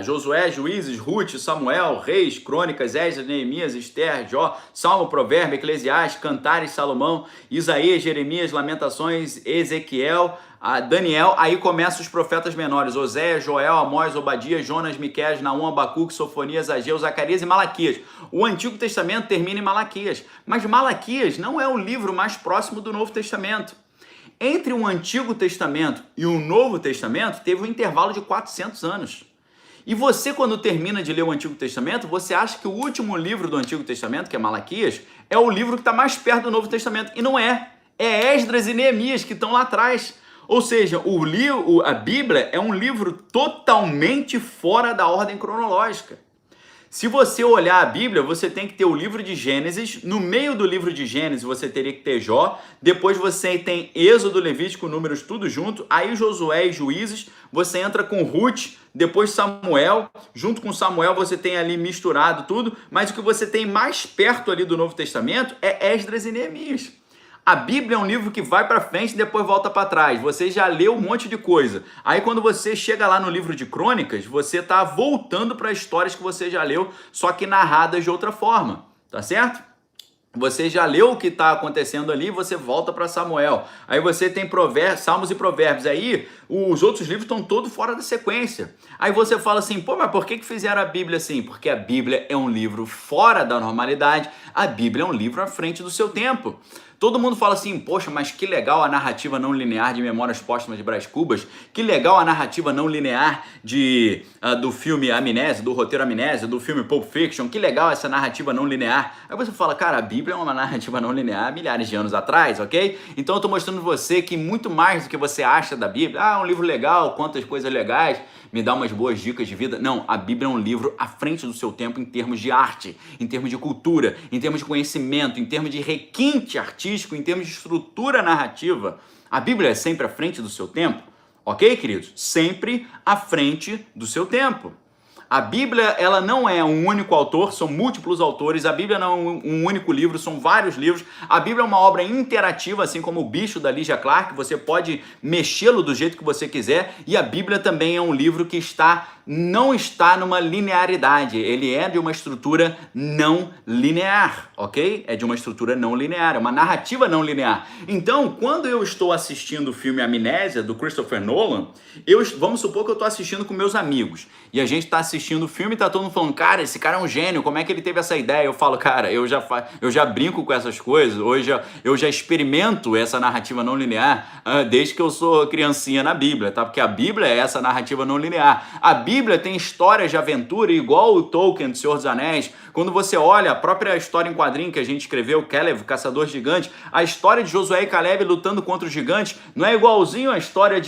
Josué, Juízes, Ruth, Samuel, Reis, Crônicas, Esdras, Neemias, Esther, Jó, Salmo, Provérbio, Eclesiastes, Cantares, Salomão, Isaías, Jeremias, Lamentações, Ezequiel, Daniel. Aí começam os profetas menores, Oséias, Joel, Amós, Obadias, Jonas, Miqueias, Naum, Abacuque, Sofonias, Ageu, Zacarias e Malaquias. O Antigo Testamento termina em Malaquias, mas Malaquias não é o livro mais próximo do Novo Testamento. Entre o Antigo Testamento e o Novo Testamento, teve um intervalo de 400 anos. E você, quando termina de ler o Antigo Testamento, você acha que o último livro do Antigo Testamento, que é Malaquias, é o livro que está mais perto do Novo Testamento. E não é. É Esdras e Neemias que estão lá atrás. Ou seja, a Bíblia é um livro totalmente fora da ordem cronológica. Se você olhar a Bíblia, você tem que ter o livro de Gênesis, no meio do livro de Gênesis você teria que ter Jó, depois você tem Êxodo, Levítico, Números, tudo junto, aí Josué e Juízes, você entra com Ruth, depois Samuel, junto com Samuel você tem ali misturado tudo, mas o que você tem mais perto ali do Novo Testamento é Esdras e Neemias. A Bíblia é um livro que vai para frente e depois volta para trás. Você já leu um monte de coisa. Aí quando você chega lá no livro de Crônicas, você está voltando para histórias que você já leu, só que narradas de outra forma. Tá certo? Você já leu o que está acontecendo ali, você volta para Samuel. Aí você tem Salmos e Provérbios. Aí os outros livros estão todos fora da sequência. Aí você fala assim, pô, mas por que fizeram a Bíblia assim? Porque a Bíblia é um livro fora da normalidade. A Bíblia é um livro à frente do seu tempo. Todo mundo fala assim, poxa, mas que legal a narrativa não linear de Memórias Póstumas de Brás Cubas, que legal a narrativa não linear do filme Amnésia, do roteiro Amnésia, do filme Pulp Fiction, que legal essa narrativa não linear. Aí você fala, cara, a Bíblia é uma narrativa não linear milhares de anos atrás, ok? Então eu tô mostrando você que muito mais do que você acha da Bíblia, é um livro legal, quantas coisas legais, me dá umas boas dicas de vida. Não, a Bíblia é um livro à frente do seu tempo em termos de arte, em termos de cultura, em termos de conhecimento, em termos de requinte artístico, em termos de estrutura narrativa. A Bíblia é sempre à frente do seu tempo, ok, queridos? Sempre à frente do seu tempo. A Bíblia, ela não é um único autor, são múltiplos autores. A Bíblia não é um único livro, são vários livros. A Bíblia é uma obra interativa, assim como o Bicho, da Lygia Clark. Você pode mexê-lo do jeito que você quiser. E a Bíblia também é um livro que não está numa linearidade. Ele é de uma estrutura não linear, ok? É de uma estrutura não linear, é uma narrativa não linear. Então, quando eu estou assistindo o filme Amnésia, do Christopher Nolan, vamos supor que eu estou assistindo com meus amigos. E a gente está assistindo o filme e tá todo mundo falando, cara, esse cara é um gênio, como é que ele teve essa ideia? Eu falo, cara, eu já brinco com essas coisas, hoje eu já experimento essa narrativa não linear desde que eu sou criancinha na Bíblia, tá? Porque a Bíblia é essa narrativa não linear. A Bíblia tem histórias de aventura igual o Tolkien, do Senhor dos Anéis. Quando você olha a própria história em quadrinho que a gente escreveu, Caleb, Caçador Gigante, a história de Josué e Caleb lutando contra os gigantes, não é igualzinho a história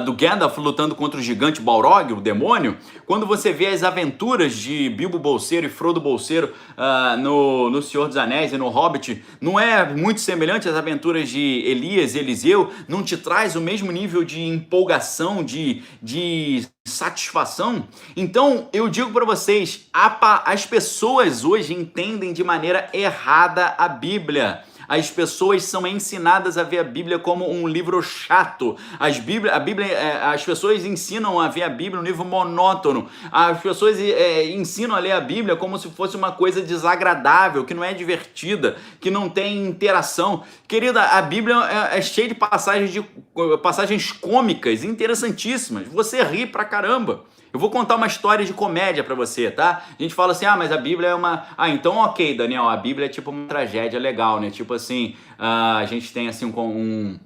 do Gandalf lutando contra o gigante Balrog, o demônio. Quando você vê as aventuras de Bilbo Bolseiro e Frodo Bolseiro no Senhor dos Anéis e no Hobbit, não é muito semelhante às aventuras de Elias e Eliseu? Não te traz o mesmo nível de empolgação, de satisfação? Então eu digo para vocês, as pessoas hoje entendem de maneira errada a Bíblia. As pessoas são ensinadas a ver a Bíblia como um livro chato. As pessoas ensinam a ver a Bíblia um livro monótono. As pessoas ensinam a ler a Bíblia como se fosse uma coisa desagradável, que não é divertida, que não tem interação. Querida, a Bíblia é cheia de passagens cômicas, interessantíssimas. Você ri pra caramba. Eu vou contar uma história de comédia pra você, tá? A gente fala assim, mas a Bíblia é uma... então ok, Daniel, a Bíblia é tipo uma tragédia legal, né? Tipo assim, a gente tem assim um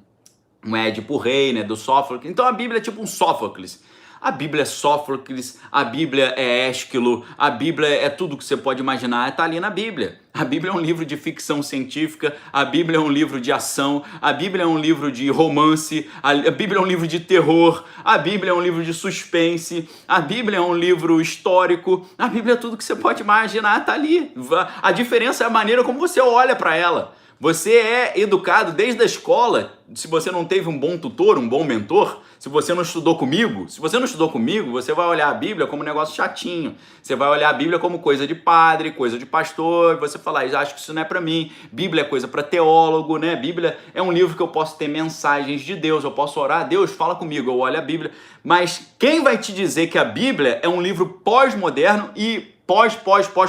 Édipo Rei, né? Do Sófocles. Então a Bíblia é tipo um Sófocles. A Bíblia é Sófocles, a Bíblia é Ésquilo, a Bíblia é tudo que você pode imaginar, está ali na Bíblia. A Bíblia é um livro de ficção científica, a Bíblia é um livro de ação, a Bíblia é um livro de romance, a Bíblia é um livro de terror, a Bíblia é um livro de suspense, a Bíblia é um livro histórico, a Bíblia é tudo que você pode imaginar, está ali. A diferença é a maneira como você olha para ela. Você é educado desde a escola, se você não teve um bom tutor, um bom mentor, se você não estudou comigo, você vai olhar a Bíblia como um negócio chatinho, você vai olhar a Bíblia como coisa de padre, coisa de pastor, e você fala, acho que isso não é para mim, Bíblia é coisa para teólogo, né? Bíblia é um livro que eu posso ter mensagens de Deus, eu posso orar, Deus fala comigo, eu olho a Bíblia, mas quem vai te dizer que a Bíblia é um livro pós-moderno e pós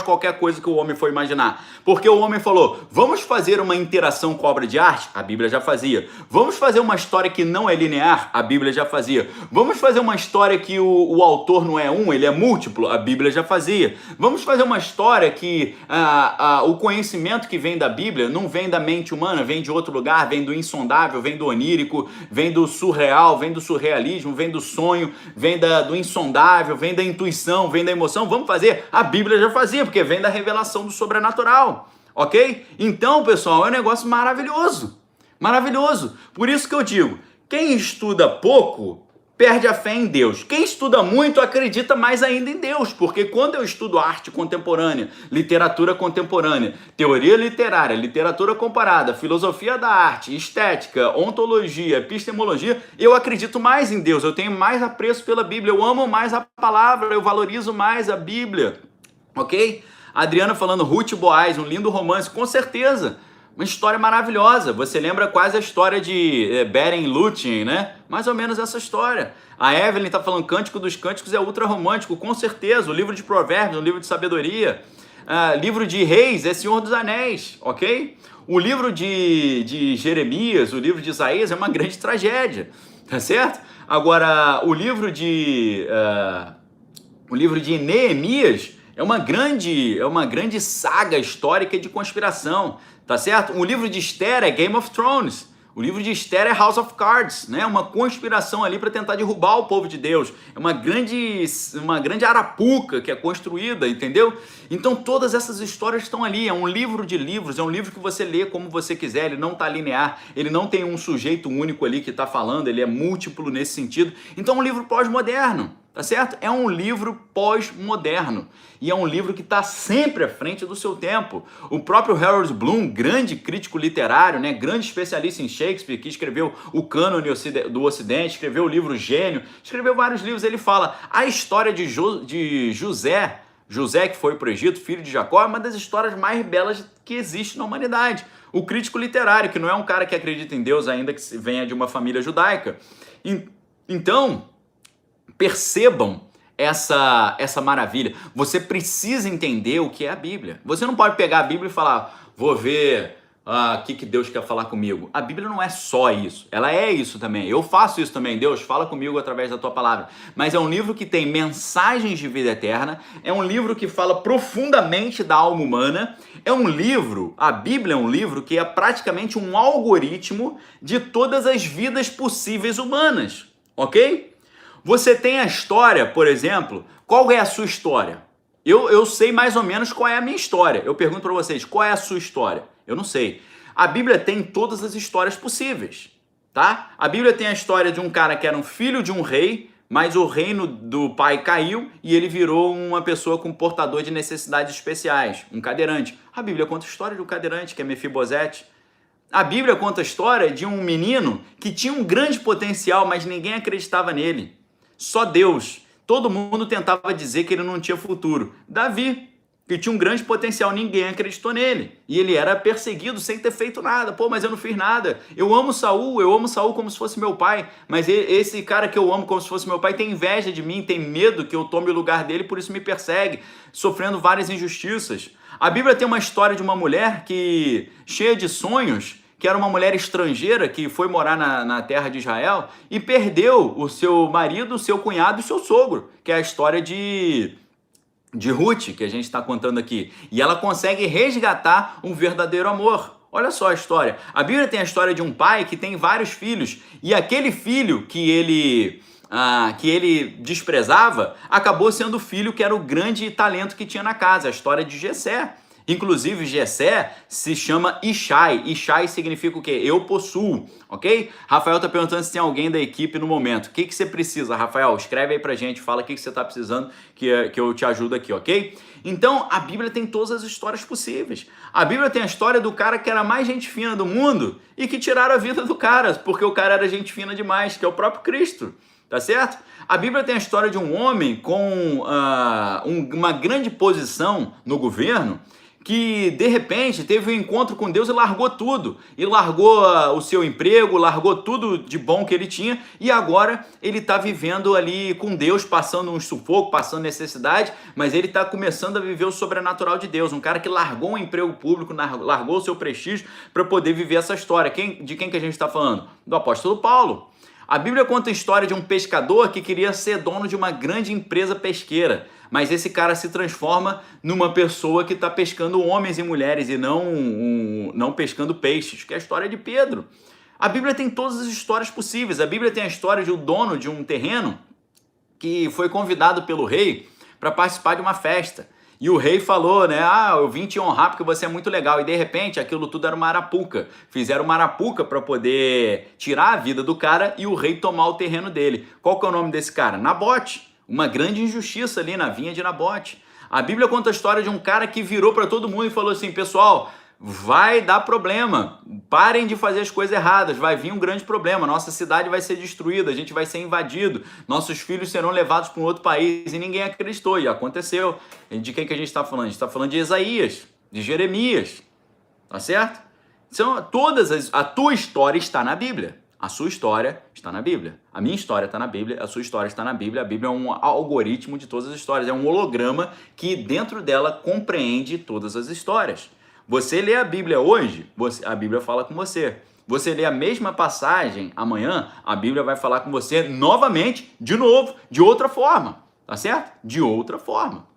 qualquer coisa que o homem for imaginar? Porque o homem falou, vamos fazer uma interação com a obra de arte? A Bíblia já fazia. Vamos fazer uma história que não é linear? A Bíblia já fazia. Vamos fazer uma história que o autor não é ele é múltiplo? A Bíblia já fazia. Vamos fazer uma história que o conhecimento que vem da Bíblia não vem da mente humana, vem de outro lugar, vem do insondável, vem do onírico, vem do surreal, vem do surrealismo, vem do sonho, vem do insondável, vem da intuição, vem da emoção. Vamos fazer? A Bíblia já fazia, porque vem da revelação do sobrenatural, ok? Então, pessoal, é um negócio maravilhoso, maravilhoso. Por isso que eu digo, quem estuda pouco, perde a fé em Deus. Quem estuda muito, acredita mais ainda em Deus, porque quando eu estudo arte contemporânea, literatura contemporânea, teoria literária, literatura comparada, filosofia da arte, estética, ontologia, epistemologia, eu acredito mais em Deus, eu tenho mais apreço pela Bíblia, eu amo mais a palavra, eu valorizo mais a Bíblia. Ok? A Adriana falando Ruth e Boaz, um lindo romance, com certeza. Uma história maravilhosa. Você lembra quase a história de Beren e Lúthien, né? Mais ou menos essa história. A Evelyn está falando Cântico dos Cânticos é ultra romântico, com certeza. O livro de Provérbios, o livro de sabedoria. Livro de Reis é Senhor dos Anéis, ok? O livro de Jeremias, o livro de Isaías é uma grande tragédia, tá certo? Agora, o livro de Neemias É uma grande saga histórica de conspiração, tá certo? O livro de Esther é Game of Thrones. O livro de Esther é House of Cards, né? Uma conspiração ali para tentar derrubar o povo de Deus. É uma grande arapuca que é construída, entendeu? Então todas essas histórias estão ali. É um livro de livros, é um livro que você lê como você quiser. Ele não está linear, ele não tem um sujeito único ali que está falando, ele é múltiplo nesse sentido. Então é um livro pós-moderno. Tá certo? É um livro pós-moderno e é um livro que está sempre à frente do seu tempo. O próprio Harold Bloom, grande crítico literário, né, grande especialista em Shakespeare, que escreveu o Cânone do Ocidente, escreveu o livro Gênio, escreveu vários livros. Ele fala a história de José, que foi para o Egito, filho de Jacó, é uma das histórias mais belas que existe na humanidade. O crítico literário, que não é um cara que acredita em Deus ainda que venha de uma família judaica. Então percebam essa maravilha. Você precisa entender o que é a Bíblia. Você não pode pegar a Bíblia e falar, vou ver o que Deus quer falar comigo. A Bíblia não é só isso. Ela é isso também. Eu faço isso também. Deus, fala comigo através da tua palavra. Mas é um livro que tem mensagens de vida eterna. É um livro que fala profundamente da alma humana. É um livro, a Bíblia é um livro que é praticamente um algoritmo de todas as vidas possíveis humanas. Ok? Você tem a história, por exemplo, qual é a sua história? Eu sei mais ou menos qual é a minha história. Eu pergunto para vocês, qual é a sua história? Eu não sei. A Bíblia tem todas as histórias possíveis, tá? A Bíblia tem a história de um cara que era um filho de um rei, mas o reino do pai caiu e ele virou uma pessoa com portador de necessidades especiais, um cadeirante. A Bíblia conta a história de um cadeirante, que é Mefibosete. A Bíblia conta a história de um menino que tinha um grande potencial, mas ninguém acreditava nele. Só Deus. Todo mundo tentava dizer que ele não tinha futuro. Davi, que tinha um grande potencial, ninguém acreditou nele. E ele era perseguido sem ter feito nada. Pô, mas eu não fiz nada. Eu amo Saul como se fosse meu pai. Mas esse cara que eu amo como se fosse meu pai tem inveja de mim, tem medo que eu tome o lugar dele, por isso me persegue, sofrendo várias injustiças. A Bíblia tem uma história de uma mulher que, cheia de sonhos, que era uma mulher estrangeira que foi morar na terra de Israel e perdeu o seu marido, o seu cunhado e o seu sogro, que é a história de Ruth, que a gente está contando aqui. E ela consegue resgatar um verdadeiro amor. Olha só a história. A Bíblia tem a história de um pai que tem vários filhos e aquele filho que ele desprezava acabou sendo o filho que era o grande talento que tinha na casa, a história de Jessé. Inclusive, Jessé se chama Ishai. Ishai significa o quê? Eu possuo, ok? Rafael tá perguntando se tem alguém da equipe no momento. O que você precisa, Rafael? Escreve aí pra gente, fala o que você tá precisando que eu te ajudo aqui, ok? Então, a Bíblia tem todas as histórias possíveis. A Bíblia tem a história do cara que era a mais gente fina do mundo e que tiraram a vida do cara, porque o cara era gente fina demais, que é o próprio Cristo, tá certo? A Bíblia tem a história de um homem com uma grande posição no governo, que de repente teve um encontro com Deus e largou tudo. E largou o seu emprego, largou tudo de bom que ele tinha e agora ele está vivendo ali com Deus, passando um sufoco, passando necessidade, mas ele está começando a viver o sobrenatural de Deus. Um cara que largou um emprego público, largou o seu prestígio para poder viver essa história. De quem que a gente está falando? Do apóstolo Paulo. A Bíblia conta a história de um pescador que queria ser dono de uma grande empresa pesqueira, mas esse cara se transforma numa pessoa que está pescando homens e mulheres e não pescando peixes, que é a história de Pedro. A Bíblia tem todas as histórias possíveis. A Bíblia tem a história de um dono de um terreno que foi convidado pelo rei para participar de uma festa. E o rei falou, né? Eu vim te honrar porque você é muito legal. E de repente aquilo tudo era uma arapuca. Fizeram uma arapuca para poder tirar a vida do cara e o rei tomar o terreno dele. Qual que é o nome desse cara? Nabote. Uma grande injustiça ali na vinha de Nabote. A Bíblia conta a história de um cara que virou para todo mundo e falou assim, pessoal, vai dar problema, parem de fazer as coisas erradas, vai vir um grande problema, nossa cidade vai ser destruída, a gente vai ser invadido, nossos filhos serão levados para um outro país e ninguém acreditou, e aconteceu. De quem que a gente está falando? A gente está falando de Isaías, de Jeremias, tá certo? Então, a tua história está na Bíblia. A sua história está na Bíblia. A minha história está na Bíblia, a sua história está na Bíblia. A Bíblia é um algoritmo de todas as histórias, é um holograma que dentro dela compreende todas as histórias. Você lê a Bíblia hoje, a Bíblia fala com você. Você lê a mesma passagem amanhã, a Bíblia vai falar com você novamente, de novo, de outra forma. Tá certo? De outra forma.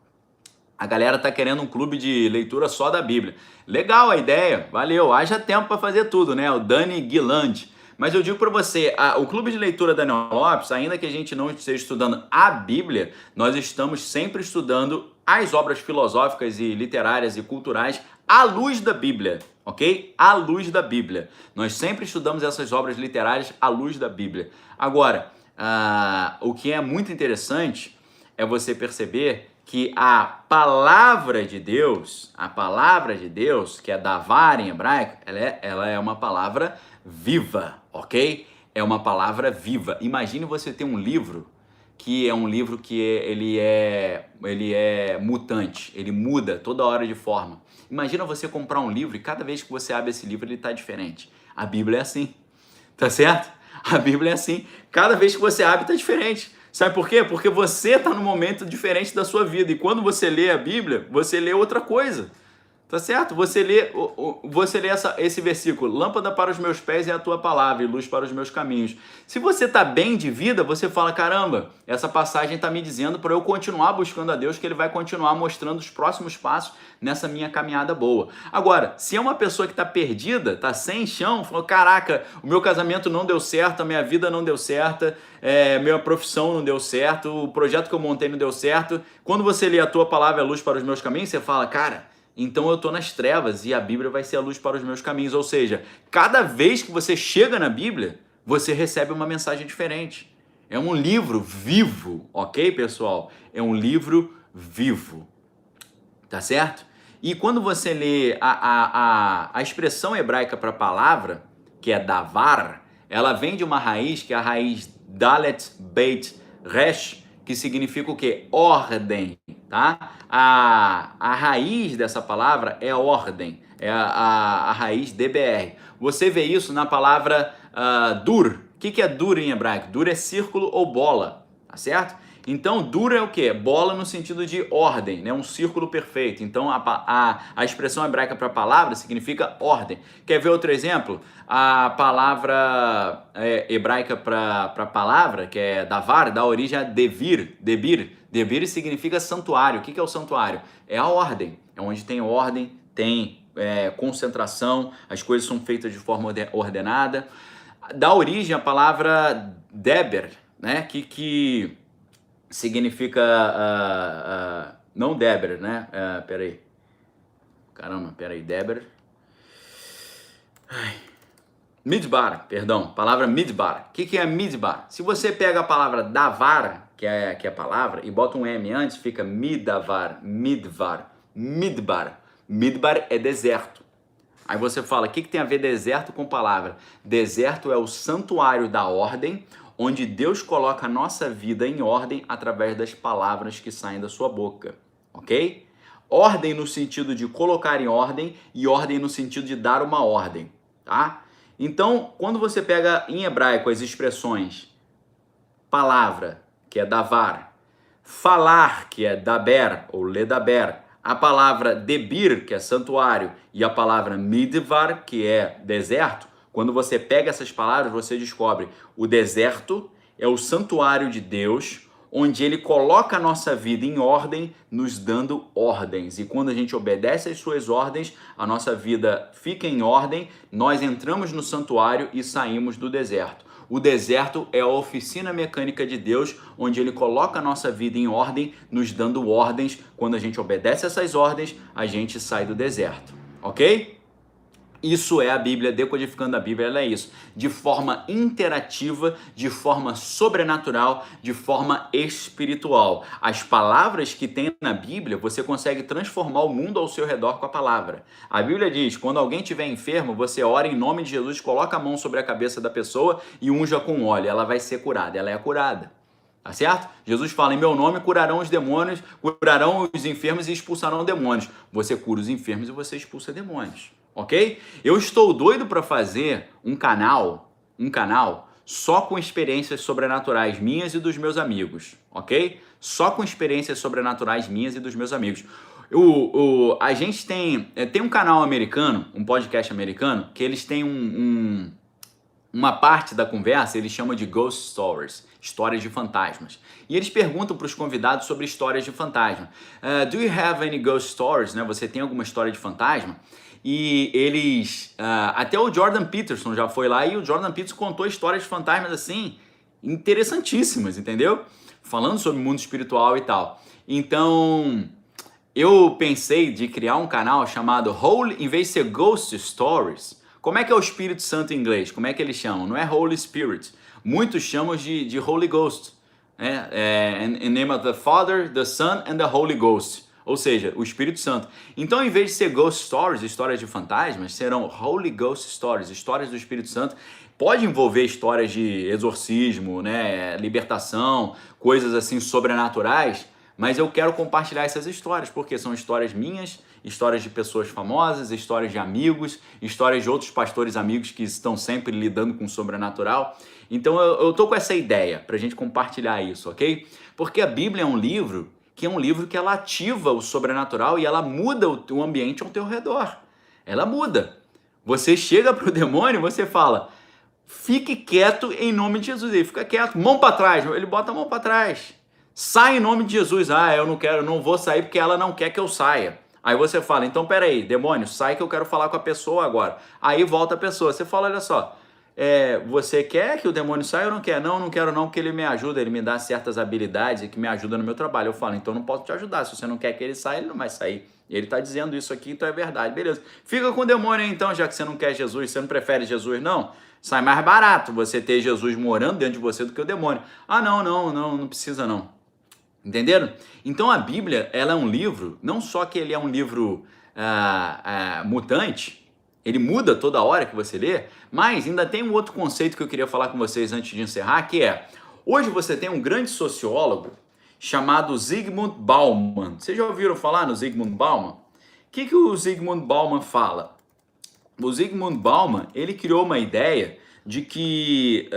A galera tá querendo um clube de leitura só da Bíblia. Legal a ideia, valeu. Haja tempo para fazer tudo, né? O Dani Guilherme. Mas eu digo para você, o clube de leitura Daniel Lopes, ainda que a gente não esteja estudando a Bíblia, nós estamos sempre estudando as obras filosóficas e literárias e culturais à luz da Bíblia, ok? À luz da Bíblia. Nós sempre estudamos essas obras literárias à luz da Bíblia. Agora, o que é muito interessante é você perceber que a palavra de Deus, que é davar em hebraico, ela é uma palavra viva, ok? É uma palavra viva. Imagine você ter um livro que é um livro que ele é mutante, ele muda toda hora de forma. Imagina você comprar um livro e cada vez que você abre esse livro ele está diferente. A Bíblia é assim, tá certo? A Bíblia é assim. Cada vez que você abre está diferente. Sabe por quê? Porque você está num momento diferente da sua vida. E quando você lê a Bíblia, você lê outra coisa. Tá certo? Você lê esse versículo. Lâmpada para os meus pés é a tua palavra e luz para os meus caminhos. Se você está bem de vida, você fala, caramba, essa passagem está me dizendo para eu continuar buscando a Deus, que Ele vai continuar mostrando os próximos passos nessa minha caminhada boa. Agora, se é uma pessoa que está perdida, está sem chão, falou, caraca, o meu casamento não deu certo, a minha vida não deu certo, minha profissão não deu certo, o projeto que eu montei não deu certo. Quando você lê a tua palavra é luz para os meus caminhos, você fala, cara, então eu estou nas trevas e a Bíblia vai ser a luz para os meus caminhos. Ou seja, cada vez que você chega na Bíblia, você recebe uma mensagem diferente. É um livro vivo, ok, pessoal? É um livro vivo, tá certo? E quando você lê a expressão hebraica para a palavra, que é davar, ela vem de uma raiz, que é a raiz dalet beit resh, que significa o quê? Ordem, tá? A raiz dessa palavra é ordem, é a raiz DBR. Você vê isso na palavra dur. O que é dur em hebraico? Dur é círculo ou bola, tá certo? Então, dur é o quê? Bola no sentido de ordem, né? Um círculo perfeito. Então, a expressão hebraica para palavra significa ordem. Quer ver outro exemplo? A palavra hebraica para palavra, que é davar, dá origem a debir. Debir significa santuário. O que é o santuário? É a ordem. É onde tem ordem, tem concentração, as coisas são feitas de forma ordenada. Dá origem à palavra deber, né? Que significa, não Deber, né? Peraí, Deber. Midbar, perdão, palavra midbar. O que é midbar? Se você pega a palavra davar, que é a palavra, e bota um M antes, fica midavar, midvar, midbar. Midbar é deserto. Aí você fala, o que tem a ver deserto com palavra? Deserto é o santuário da ordem, onde Deus coloca a nossa vida em ordem através das palavras que saem da sua boca, ok? Ordem no sentido de colocar em ordem e ordem no sentido de dar uma ordem, tá? Então, quando você pega em hebraico as expressões palavra, que é davar, falar, que é daber ou ledaber, a palavra debir, que é santuário, e a palavra midvar, que é deserto, quando você pega essas palavras, você descobre o deserto é o santuário de Deus, onde Ele coloca a nossa vida em ordem, nos dando ordens. E quando a gente obedece às suas ordens, a nossa vida fica em ordem, nós entramos no santuário e saímos do deserto. O deserto é a oficina mecânica de Deus, onde Ele coloca a nossa vida em ordem, nos dando ordens. Quando a gente obedece essas ordens, a gente sai do deserto, ok? Isso é a Bíblia, decodificando a Bíblia, ela é isso. De forma interativa, de forma sobrenatural, de forma espiritual. As palavras que tem na Bíblia, você consegue transformar o mundo ao seu redor com a palavra. A Bíblia diz, quando alguém estiver enfermo, você ora em nome de Jesus, coloca a mão sobre a cabeça da pessoa e unja com óleo. Ela vai ser curada, ela é curada. Tá certo? Jesus fala, em meu nome curarão os demônios, curarão os enfermos e expulsarão demônios. Você cura os enfermos e você expulsa demônios. Ok? Eu estou doido para fazer um canal só com experiências sobrenaturais minhas e dos meus amigos, ok? Só com experiências sobrenaturais minhas e dos meus amigos. A gente tem um canal americano, um podcast americano, que eles têm uma parte da conversa eles chamam de ghost stories, histórias de fantasmas. E eles perguntam para os convidados sobre histórias de fantasma. Do you have any ghost stories? Né? Você tem alguma história de fantasma? E eles... até o Jordan Peterson já foi lá e o Jordan Peterson contou histórias de fantasmas assim, interessantíssimas, entendeu? Falando sobre o mundo espiritual e tal. Então... eu pensei de criar um canal chamado Holy, em vez de ser Ghost Stories. Como é que é o Espírito Santo em inglês? Como é que eles chamam? Não é Holy Spirit. Muitos chamam de Holy Ghost. Né? In name of the Father, the Son and the Holy Ghost. Ou seja, o Espírito Santo. Então, em vez de ser Ghost Stories, histórias de fantasmas, serão Holy Ghost Stories, histórias do Espírito Santo. Pode envolver histórias de exorcismo, né? Libertação, coisas assim sobrenaturais. Mas eu quero compartilhar essas histórias, porque são histórias minhas, histórias de pessoas famosas, histórias de amigos, histórias de outros pastores amigos que estão sempre lidando com o sobrenatural. Então eu tô com essa ideia pra gente compartilhar isso, ok? Porque a Bíblia é um livro que ela ativa o sobrenatural e ela muda o ambiente ao teu redor. Ela muda. Você chega pro demônio e você fala, fique quieto em nome de Jesus. Ele fica quieto, mão para trás, ele bota a mão para trás. Sai em nome de Jesus. Eu não quero, não vou sair porque ela não quer que eu saia. Aí você fala, então peraí, demônio, sai que eu quero falar com a pessoa agora. Aí volta a pessoa, você fala, olha só, você quer que o demônio saia ou não quer? Não quero não, porque ele me ajuda, ele me dá certas habilidades e que me ajuda no meu trabalho. Eu falo, então não posso te ajudar, se você não quer que ele saia, ele não vai sair. Ele está dizendo isso aqui, então é verdade, beleza. Fica com o demônio aí, então, já que você não quer Jesus, você não prefere Jesus não? Sai mais barato você ter Jesus morando dentro de você do que o demônio. Não precisa não. Entenderam? Então a Bíblia, ela é um livro, não só que ele é um livro mutante, ele muda toda hora que você lê, mas ainda tem um outro conceito que eu queria falar com vocês antes de encerrar, que é, hoje você tem um grande sociólogo chamado Zygmunt Bauman. Vocês já ouviram falar no Zygmunt Bauman? O que o Zygmunt Bauman fala? O Zygmunt Bauman, ele criou uma ideia de que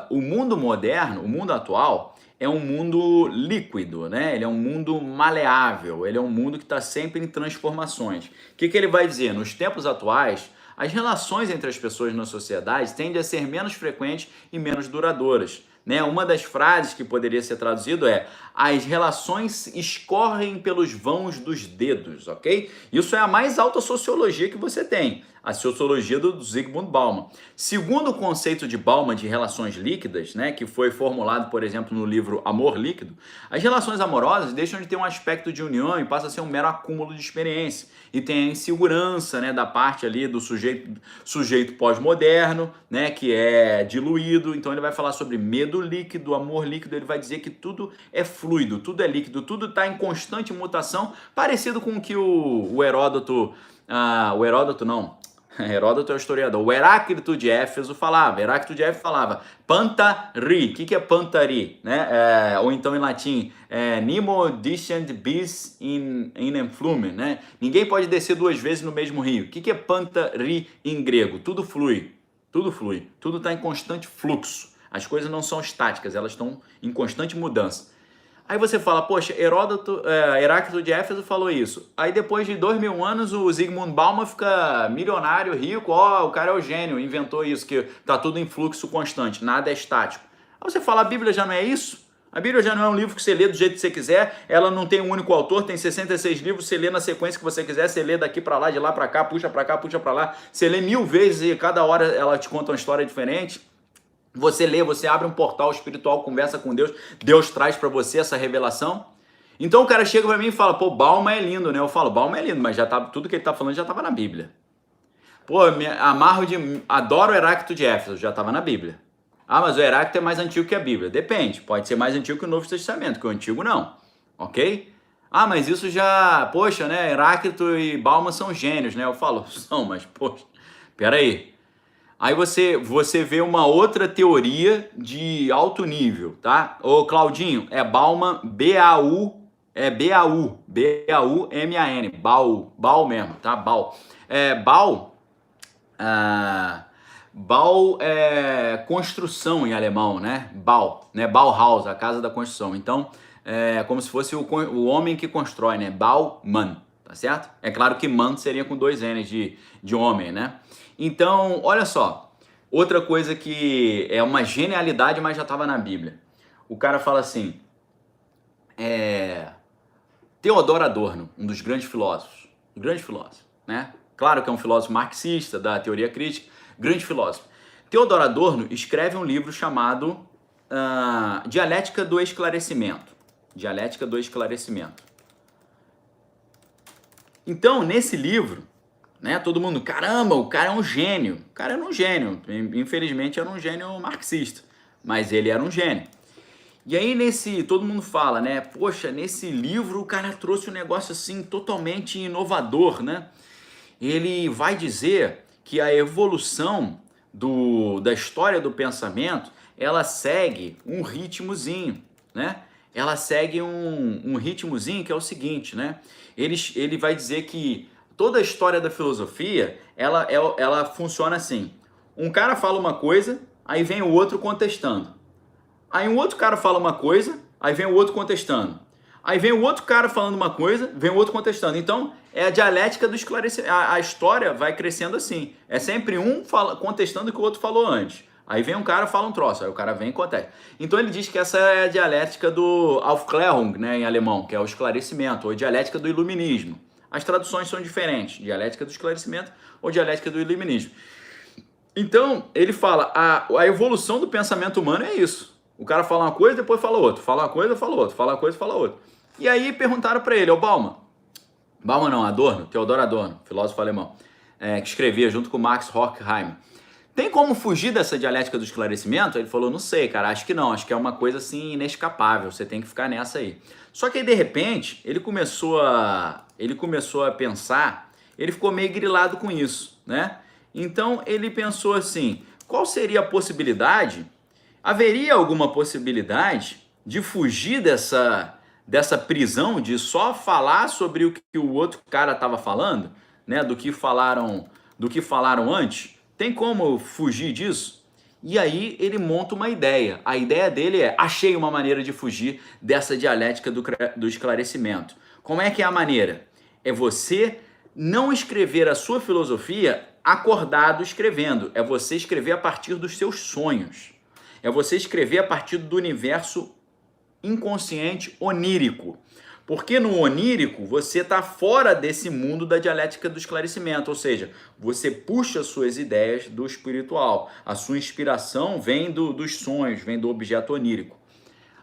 o mundo moderno, o mundo atual, é um mundo líquido, né? Ele é um mundo maleável, ele é um mundo que está sempre em transformações. O que ele vai dizer? Nos tempos atuais, as relações entre as pessoas na sociedade tendem a ser menos frequentes e menos duradouras. Né? Uma das frases que poderia ser traduzido é: as relações escorrem pelos vãos dos dedos, ok? Isso é a mais alta sociologia que você tem, a sociologia do Zygmunt Bauman. Segundo o conceito de Bauman de relações líquidas, né, que foi formulado, por exemplo, no livro Amor Líquido, as relações amorosas deixam de ter um aspecto de união e passam a ser um mero acúmulo de experiência. E tem a insegurança, né, da parte ali do sujeito pós-moderno, né, que é diluído. Então ele vai falar sobre medo líquido, amor líquido. Ele vai dizer que tudo é fluido, tudo é líquido, tudo está em constante mutação, parecido com o que o Heródoto... Heródoto é o historiador. O Heráclito de Éfeso falava. Heráclito de Éfeso falava pantari. O que é pantari? Né? Ou então em latim, nemo descent bis in flume. Né? Ninguém pode descer duas vezes no mesmo rio. O que é pantari em grego? Tudo flui. Tudo flui. Tudo está em constante fluxo. As coisas não são estáticas, elas estão em constante mudança. Aí você fala, poxa, Heráclito de Éfeso falou isso. Aí depois de 2000 anos o Zygmunt Bauman fica milionário, rico, o cara é o gênio, inventou isso, que tá tudo em fluxo constante, nada é estático. Aí você fala, a Bíblia já não é isso? A Bíblia já não é um livro que você lê do jeito que você quiser, ela não tem um único autor, tem 66 livros, você lê na sequência que você quiser, você lê daqui para lá, de lá para cá, puxa para lá, você lê 1000 vezes e cada hora ela te conta uma história diferente. Você lê, você abre um portal espiritual, conversa com Deus, Deus traz para você essa revelação. Então o cara chega para mim e fala, pô, Bauman é lindo, né? Eu falo, Bauman é lindo, mas já tá, tudo que ele tá falando já estava na Bíblia. Pô, adoro o Heráclito de Éfeso, já estava na Bíblia. Mas o Heráclito é mais antigo que a Bíblia. Depende, pode ser mais antigo que o Novo Testamento, que o Antigo não, ok? Mas isso já, poxa, né? Heráclito e Bauman são gênios, né? Eu falo, são, mas poxa, peraí. Aí você vê uma outra teoria de alto nível, tá? Ô Claudinho, é Bauman, B-A-U-M-A-N, Bau mesmo, tá? Bau. Bau é construção em alemão, né? Bau, né? Bauhaus, a casa da construção. Então, é como se fosse o homem que constrói, né? Baumann, tá certo? É claro que man seria com 2 N's de homem, né? Então, olha só, Outra coisa que é uma genialidade, mas já estava na Bíblia. O cara fala assim, Theodor Adorno, um dos grandes filósofos, né? Claro que é um filósofo marxista, da teoria crítica, grande filósofo. Theodor Adorno escreve um livro chamado Dialética do Esclarecimento. Dialética do Esclarecimento. Então, nesse livro, né, todo mundo, caramba, o cara é um gênio. O cara era um gênio, infelizmente era um gênio marxista, mas ele era um gênio. E aí todo mundo fala, né, poxa, nesse livro o cara trouxe um negócio assim totalmente inovador, né? Ele vai dizer que a evolução da história do pensamento, ela segue um ritmozinho, né? Ela segue um ritmozinho que é o seguinte, né? Ele vai dizer que toda a história da filosofia, ela funciona assim. Um cara fala uma coisa, aí vem o outro contestando. Aí um outro cara fala uma coisa, aí vem o outro contestando. Aí vem o outro cara falando uma coisa, vem o outro contestando. Então, é a dialética do esclarecimento. A história vai crescendo assim. É sempre um contestando o que o outro falou antes. Aí vem um cara, fala um troço, aí o cara vem e contesta. Então ele diz que essa é a dialética do Aufklärung, né, em alemão, que é o esclarecimento, ou dialética do iluminismo. As traduções são diferentes, dialética do esclarecimento ou dialética do iluminismo. Então, ele fala, a evolução do pensamento humano é isso. O cara fala uma coisa, depois fala outra. Fala uma coisa, fala outra. Fala uma coisa, fala outra. E aí perguntaram para ele, Bauman não, Adorno, Theodor Adorno, filósofo alemão, que escrevia junto com Max Horkheim. Tem como fugir dessa dialética do esclarecimento? Ele falou, não sei, cara, acho que não. Acho que é uma coisa assim inescapável, você tem que ficar nessa aí. Só que aí, de repente, ele começou a pensar, ele ficou meio grilado com isso, né? Então ele pensou assim, qual seria a possibilidade, haveria alguma possibilidade de fugir dessa prisão, de só falar sobre o que o outro cara estava falando, né? Do que falaram antes? Tem como fugir disso? E aí ele monta uma ideia. A ideia dele é, achei uma maneira de fugir dessa dialética do esclarecimento. Como é que é a maneira? É você não escrever a sua filosofia acordado escrevendo. É você escrever a partir dos seus sonhos. É você escrever a partir do universo inconsciente onírico. Porque no onírico você está fora desse mundo da dialética do esclarecimento, ou seja, você puxa suas ideias do espiritual, a sua inspiração vem dos sonhos, vem do objeto onírico.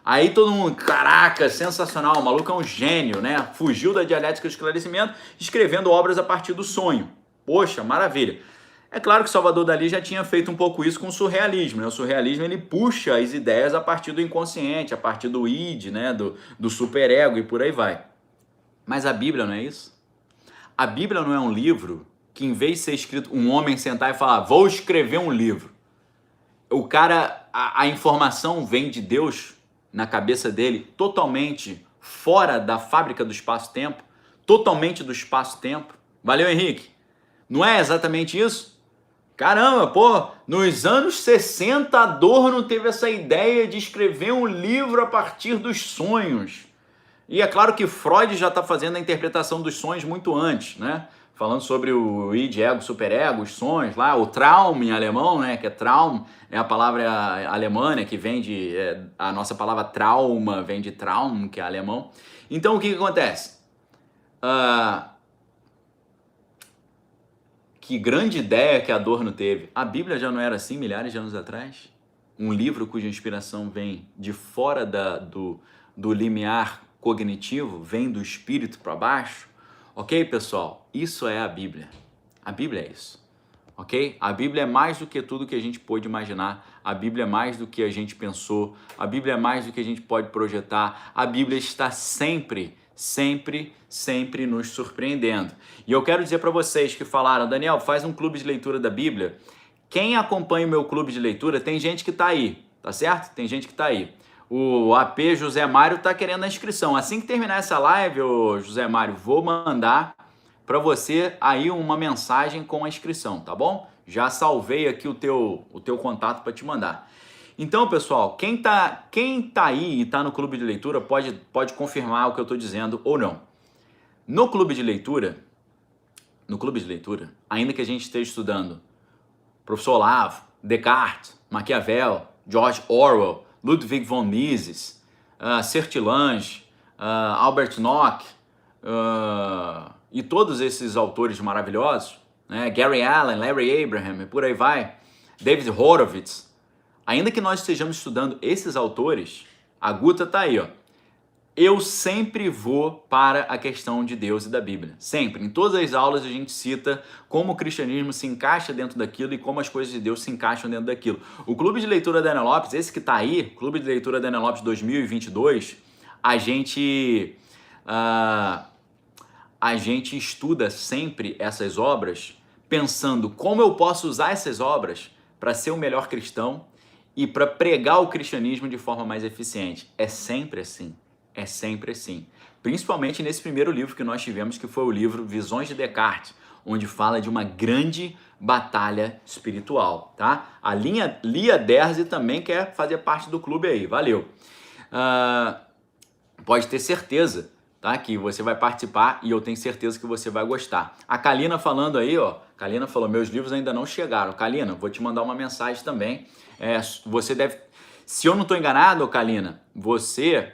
Aí todo mundo, caraca, sensacional, o maluco é um gênio, né? Fugiu da dialética do esclarecimento, escrevendo obras a partir do sonho. Poxa, maravilha. É claro que Salvador Dalí já tinha feito um pouco isso com o surrealismo, né? O surrealismo, ele puxa as ideias a partir do inconsciente, a partir do id, né? do superego e por aí vai. Mas a Bíblia não é isso? A Bíblia não é um livro que, em vez de ser escrito, um homem sentar e falar, vou escrever um livro. O cara, a informação vem de Deus na cabeça dele, totalmente fora da fábrica do espaço-tempo, totalmente do espaço-tempo. Valeu, Henrique? Não é exatamente isso? Caramba, pô, nos anos 60 Adorno teve essa ideia de escrever um livro a partir dos sonhos. E é claro que Freud já está fazendo a interpretação dos sonhos muito antes, né? Falando sobre o id, ego, superego, os sonhos lá, o Traum em alemão, né? Que é Traum, é a palavra alemã, né? Que vem de... a nossa palavra trauma vem de Traum, que é alemão. Então o que acontece? Que grande ideia que Adorno teve. A Bíblia já não era assim milhares de anos atrás? Um livro cuja inspiração vem de fora do limiar cognitivo, vem do espírito para baixo? Ok, pessoal? Isso é a Bíblia. A Bíblia é isso. Ok? A Bíblia é mais do que tudo que a gente pôde imaginar. A Bíblia é mais do que a gente pensou. A Bíblia é mais do que a gente pode projetar. A Bíblia está sempre nos surpreendendo. E eu quero dizer para vocês que falaram, Daniel, faz um clube de leitura da Bíblia. Quem acompanha o meu clube de leitura, tem gente que está aí, tá certo? Tem gente que está aí. O AP José Mário está querendo a inscrição. Assim que terminar essa live, ô José Mário, vou mandar para você aí uma mensagem com a inscrição, tá bom? Já salvei aqui o teu contato para te mandar. Então, pessoal, quem tá aí e está no clube de leitura pode confirmar o que eu estou dizendo ou não. No clube de leitura, ainda que a gente esteja estudando Professor Olavo, Descartes, Maquiavel, George Orwell, Ludwig von Mises, Sertilange, Albert Nock, e todos esses autores maravilhosos, né? Gary Allen, Larry Abraham e por aí vai, David Horowitz. Ainda que nós estejamos estudando esses autores, a Guta tá aí, ó. Eu sempre vou para a questão de Deus e da Bíblia. Sempre. Em todas as aulas a gente cita como o cristianismo se encaixa dentro daquilo e como as coisas de Deus se encaixam dentro daquilo. O Clube de Leitura da Daniel Lopes, esse que está aí, Clube de Leitura da Daniel Lopes 2022, a gente estuda sempre essas obras pensando como eu posso usar essas obras para ser o melhor cristão e para pregar o cristianismo de forma mais eficiente. É sempre assim. É sempre assim. Principalmente nesse primeiro livro que nós tivemos, que foi o livro Visões de Descartes, onde fala de uma grande batalha espiritual, tá? A Lia Derzi também quer fazer parte do clube aí, valeu. Pode ter certeza, tá? Que você vai participar e eu tenho certeza que você vai gostar. A Kalina falando aí, ó, Kalina falou, meus livros ainda não chegaram. Kalina, vou te mandar uma mensagem também. Você deve, se eu não estou enganado, Kalina, você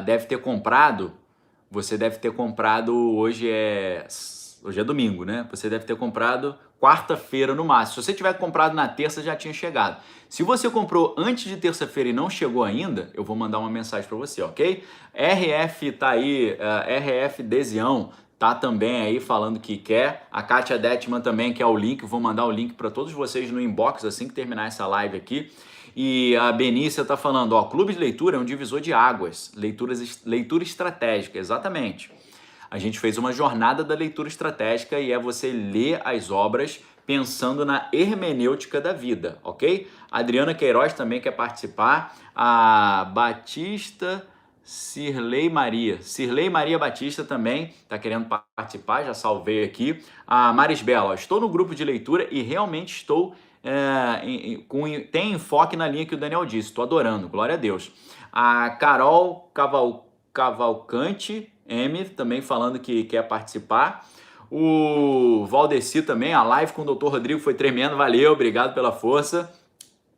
deve ter comprado, hoje é domingo, né? Você deve ter comprado quarta-feira no máximo. Se você tiver comprado na terça, já tinha chegado. Se você comprou antes de terça-feira e não chegou ainda, eu vou mandar uma mensagem para você, ok? RF tá aí, RF Desião tá também aí falando que quer. A Kátia Detman também quer o link, vou mandar o link para todos vocês no inbox assim que terminar essa live aqui. E a Benícia está falando, ó, clube de leitura é um divisor de águas, leitura estratégica, exatamente. A gente fez uma jornada da leitura estratégica e é você ler as obras pensando na hermenêutica da vida, ok? A Adriana Queiroz também quer participar, a Batista Cirlei Maria Batista também está querendo participar, já salvei aqui. A Marisbela, estou no grupo de leitura e realmente estou... tem enfoque na linha que o Daniel disse, estou adorando, glória a Deus. A Carol Cavalcante M também falando que quer participar. O Valdeci também, a live com o Dr. Rodrigo foi tremendo, valeu, obrigado pela força.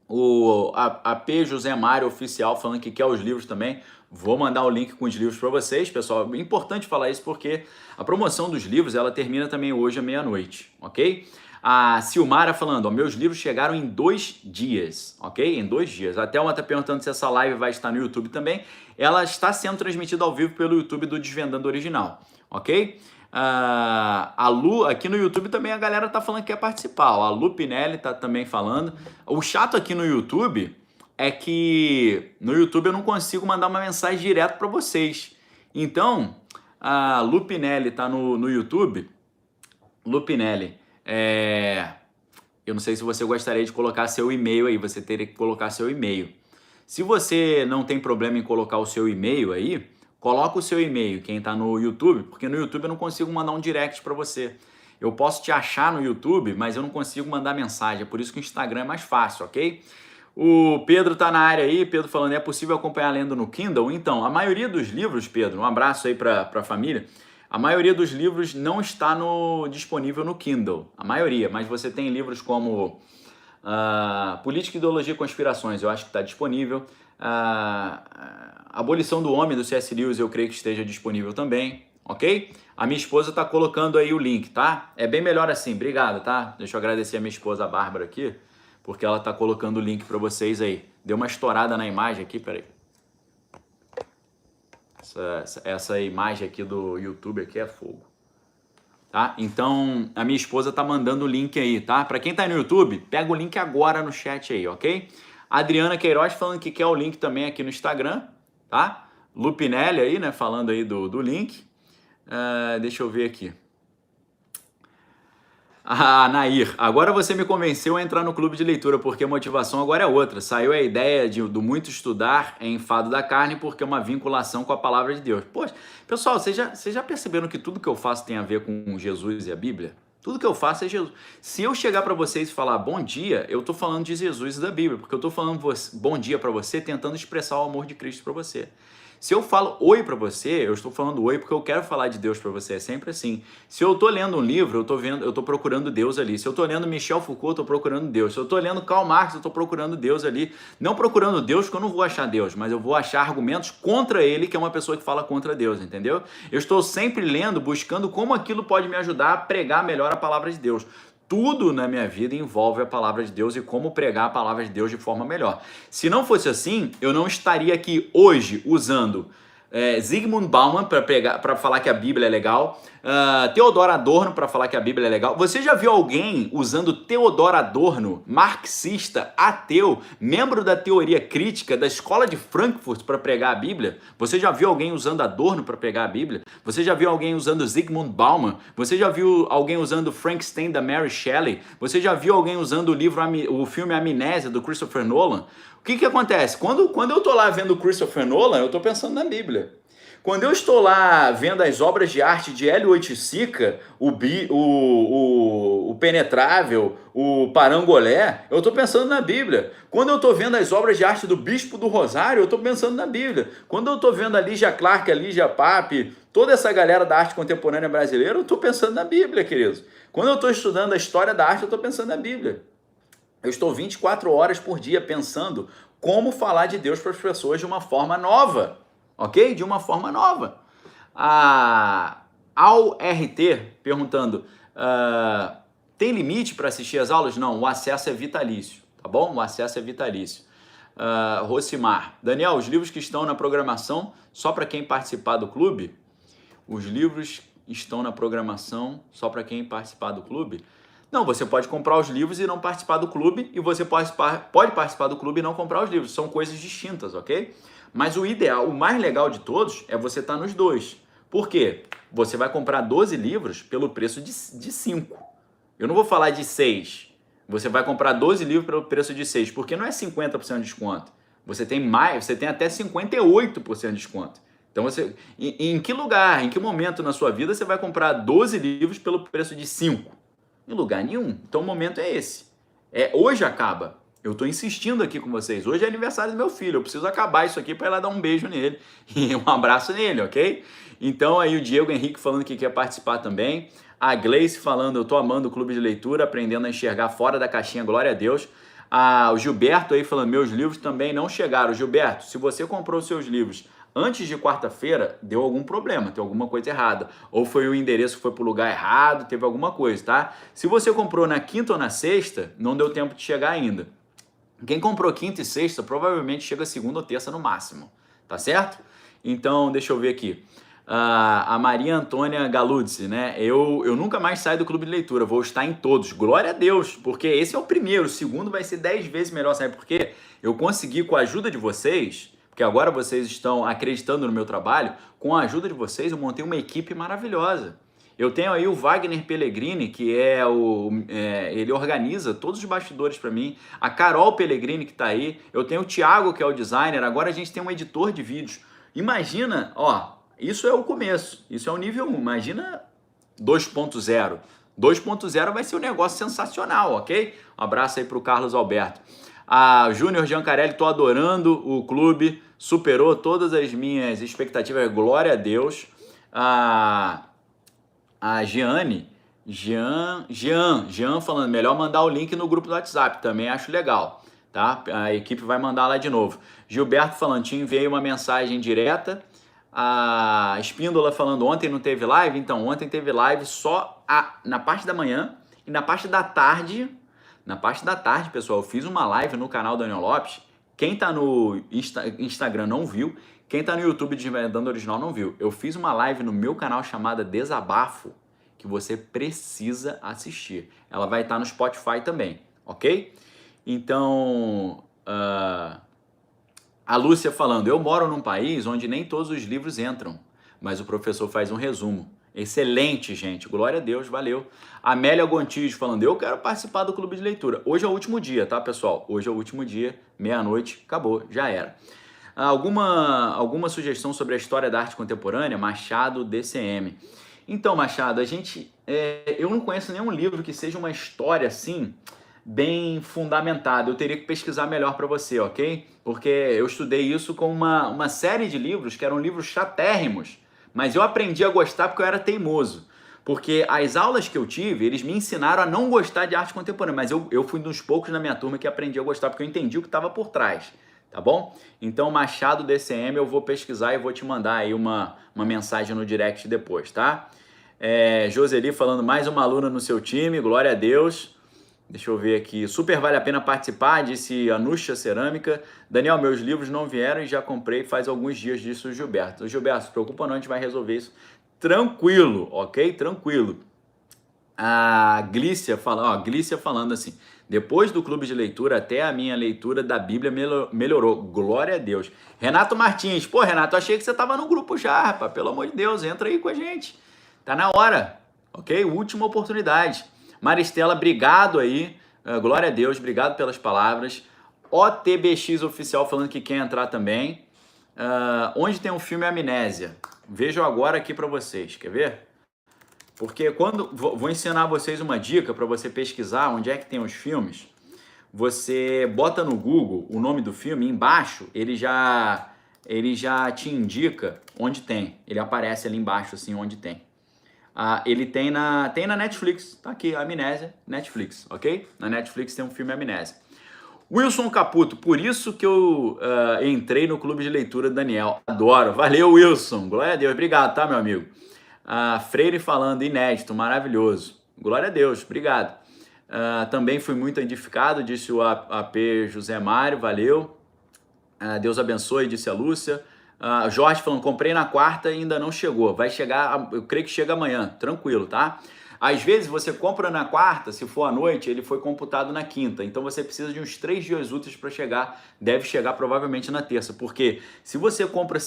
O AP José Mário Oficial falando que quer os livros também. Vou mandar o link com os livros para vocês, pessoal. É importante falar isso porque a promoção dos livros ela termina também hoje à meia-noite, ok? A Silmara falando, ó, meus livros chegaram em 2 dias, ok? Em 2 dias. A Thelma está perguntando se essa live vai estar no YouTube também. Ela está sendo transmitida ao vivo pelo YouTube do Desvendando Original, ok? A Lu, aqui no YouTube também a galera tá falando que quer participar. Ó, a Lu Pinelli tá também falando. O chato aqui no YouTube é que no YouTube eu não consigo mandar uma mensagem direto para vocês. Então, a Lu Pinelli tá no YouTube. Lu Pinelli, eu não sei se você gostaria de colocar seu e-mail aí, você teria que colocar seu e-mail. Se você não tem problema em colocar o seu e-mail aí, coloca o seu e-mail, quem está no YouTube, porque no YouTube eu não consigo mandar um direct para você. Eu posso te achar no YouTube, mas eu não consigo mandar mensagem, é por isso que o Instagram é mais fácil, ok? O Pedro tá na área aí, Pedro falando, é possível acompanhar lendo no Kindle? Então, a maioria dos livros, Pedro, um abraço aí para a família, a maioria dos livros não está disponível no Kindle, a maioria, mas você tem livros como Política, Ideologia e Conspirações, eu acho que está disponível. Abolição do Homem, do C.S. Lewis, eu creio que esteja disponível também, ok? A minha esposa está colocando aí o link, tá? É bem melhor assim, obrigado, tá? Deixa eu agradecer a minha esposa, a Bárbara, aqui, porque ela está colocando o link para vocês aí. Deu uma estourada na imagem aqui, peraí. Essa imagem aqui do YouTube aqui é fogo. Tá? Então, a minha esposa tá mandando o link aí, tá? Para quem tá aí no YouTube, pega o link agora no chat aí, ok? A Adriana Queiroz falando que quer o link também aqui no Instagram, tá? Lupinelli aí, né? Falando aí do link. Deixa eu ver aqui. Nair, agora você me convenceu a entrar no clube de leitura, porque a motivação agora é outra. Saiu a ideia do muito estudar em Fado da Carne, porque é uma vinculação com a palavra de Deus. Poxa, pessoal, vocês já perceberam que tudo que eu faço tem a ver com Jesus e a Bíblia? Tudo que eu faço é Jesus. Se eu chegar para vocês e falar bom dia, eu tô falando de Jesus e da Bíblia, porque eu tô falando bom dia para você, tentando expressar o amor de Cristo para você. Se eu falo oi para você, eu estou falando oi porque eu quero falar de Deus para você, é sempre assim. Se eu tô lendo um livro, eu tô procurando Deus ali. Se eu tô lendo Michel Foucault, eu tô procurando Deus. Se eu tô lendo Karl Marx, eu tô procurando Deus ali. Não procurando Deus, porque eu não vou achar Deus, mas eu vou achar argumentos contra ele, que é uma pessoa que fala contra Deus, entendeu? Eu estou sempre lendo, buscando como aquilo pode me ajudar a pregar melhor a palavra de Deus. Tudo na minha vida envolve a palavra de Deus e como pregar a palavra de Deus de forma melhor. Se não fosse assim, eu não estaria aqui hoje usando Zygmunt Bauman para falar que a Bíblia é legal, Theodor Adorno para falar que a Bíblia é legal. Você já viu alguém usando Theodor Adorno, marxista, ateu, membro da teoria crítica da escola de Frankfurt para pregar a Bíblia? Você já viu alguém usando Adorno para pregar a Bíblia? Você já viu alguém usando Zygmunt Bauman? Você já viu alguém usando Frankenstein da Mary Shelley? Você já viu alguém usando o filme Amnésia do Christopher Nolan? O que acontece? Quando eu tô lá vendo o Christopher Nolan, eu tô pensando na Bíblia. Quando eu estou lá vendo as obras de arte de Hélio Oiticica, o Penetrável, o Parangolé, eu estou pensando na Bíblia. Quando eu estou vendo as obras de arte do Bispo do Rosário, eu estou pensando na Bíblia. Quando eu estou vendo a Lígia Clark, a Lígia Pape, toda essa galera da arte contemporânea brasileira, eu estou pensando na Bíblia, queridos. Quando eu estou estudando a história da arte, eu estou pensando na Bíblia. Eu estou 24 horas por dia pensando como falar de Deus para as pessoas de uma forma nova, ok? De uma forma nova. Ao RT perguntando, tem limite para assistir as aulas? Não, o acesso é vitalício, tá bom? O acesso é vitalício. Rosimar, Daniel, os livros que estão na programação só para quem participar do clube? Os livros estão na programação só para quem participar do clube? Não, você pode comprar os livros e não participar do clube, e você pode participar do clube e não comprar os livros. São coisas distintas, ok? Mas o ideal, o mais legal de todos, é você estar nos dois. Por quê? Você vai comprar 12 livros pelo preço de 5. Eu não vou falar de 6. Você vai comprar 12 livros pelo preço de 6, porque não é 50% de desconto. Você tem até 58% de desconto. Então, em que lugar, em que momento na sua vida você vai comprar 12 livros pelo preço de 5? Em lugar nenhum. Então o momento é esse. Hoje acaba. Eu estou insistindo aqui com vocês. Hoje é aniversário do meu filho. Eu preciso acabar isso aqui para ela dar um beijo nele e um abraço nele, ok? Então aí o Diego Henrique falando que quer participar também. A Gleice falando, eu estou amando o clube de leitura, aprendendo a enxergar fora da caixinha, glória a Deus. O Gilberto aí falando, meus livros também não chegaram. Gilberto, se você comprou os seus livros antes de quarta-feira, deu algum problema, tem alguma coisa errada. Ou foi o endereço que foi para o lugar errado, teve alguma coisa, tá? Se você comprou na quinta ou na sexta, não deu tempo de chegar ainda. Quem comprou quinta e sexta, provavelmente chega segunda ou terça no máximo, tá certo? Então, deixa eu ver aqui. A Maria Antônia Galuzzi, né? Eu nunca mais saio do clube de leitura, vou estar em todos. Glória a Deus, porque esse é o primeiro, o segundo vai ser 10 vezes melhor, sabe por quê? Eu consegui, com a ajuda de vocês, porque agora vocês estão acreditando no meu trabalho, com a ajuda de vocês eu montei uma equipe maravilhosa. Eu tenho aí o Wagner Pellegrini, que ele organiza todos os bastidores para mim, a Carol Pellegrini que está aí, eu tenho o Thiago, que é o designer, agora a gente tem um editor de vídeos. Imagina, isso é o começo, isso é o nível 1, imagina 2.0. 2.0 vai ser um negócio sensacional, ok? Um abraço aí para o Carlos Alberto. A Júnior Giancarelli, tô adorando o clube, superou todas as minhas expectativas, glória a Deus. A Jean falando, melhor mandar o link no grupo do WhatsApp, também acho legal, tá? A equipe vai mandar lá de novo. Gilberto falando, te enviei uma mensagem direta. A Espíndola falando, ontem não teve live? Então, ontem teve live só na parte da manhã e na parte da tarde. Na parte da tarde, pessoal, eu fiz uma live no canal Daniel Lopes. Quem tá no Instagram não viu. Quem tá no YouTube de Dando Original não viu. Eu fiz uma live no meu canal chamada Desabafo, que você precisa assistir. Ela vai estar no Spotify também, ok? Então, a Lúcia falando, eu moro num país onde nem todos os livros entram, mas o professor faz um resumo. Excelente, gente. Glória a Deus, valeu. Amélia Gontijo falando, eu quero participar do clube de leitura. Hoje é o último dia, tá, pessoal? Hoje é o último dia, meia-noite, acabou, já era. Alguma sugestão sobre a história da arte contemporânea? Machado, DCM. Então, Machado, eu não conheço nenhum livro que seja uma história assim bem fundamentado. Eu teria que pesquisar melhor para você, ok? Porque eu estudei isso com uma série de livros que eram livros chatérrimos, mas eu aprendi a gostar porque eu era teimoso. Porque as aulas que eu tive, eles me ensinaram a não gostar de arte contemporânea, mas eu fui um dos poucos na minha turma que aprendi a gostar, porque eu entendi o que estava por trás, tá bom? Então, Machado DCM, eu vou pesquisar e vou te mandar aí uma mensagem no direct depois, tá? Joseli falando, mais uma aluna no seu time, glória a Deus. Deixa eu ver aqui. Super vale a pena participar, disse Anusha Cerâmica. Daniel, meus livros não vieram e já comprei faz alguns dias, disse o Gilberto. O Gilberto, se preocupa não, a gente vai resolver isso tranquilo, ok? Tranquilo. A Glícia falando assim, depois do clube de leitura, até a minha leitura da Bíblia melhorou. Glória a Deus. Renato Martins, pô, Renato, achei que você tava no grupo já, rapaz. Pelo amor de Deus, entra aí com a gente. Tá na hora, ok? Última oportunidade. Maristela, obrigado aí. Glória a Deus, obrigado pelas palavras. OTBX Oficial falando que quer entrar também. Onde tem um filme Amnésia? Vejo agora aqui para vocês, quer ver? Porque quando vou ensinar vocês uma dica para você pesquisar onde é que tem os filmes. Você bota no Google o nome do filme, embaixo ele já te indica onde tem. Ele aparece ali embaixo assim onde tem. Ele tem na Netflix, tá aqui, Amnésia, Netflix, ok? Na Netflix tem um filme Amnésia. Wilson Caputo, por isso que eu entrei no clube de leitura do Daniel. Adoro, valeu Wilson, glória a Deus, obrigado, tá meu amigo? Freire falando, inédito, maravilhoso, glória a Deus, obrigado. Também fui muito edificado, disse o AP José Mário, valeu. Deus abençoe, disse a Lúcia. Jorge falando, comprei na quarta e ainda não chegou. Vai chegar, eu creio que chega amanhã, tranquilo, tá? Às vezes você compra na quarta, se for à noite, ele foi computado na quinta. Então você precisa de uns 3 dias úteis para chegar. Deve chegar provavelmente na terça. Porque se você compra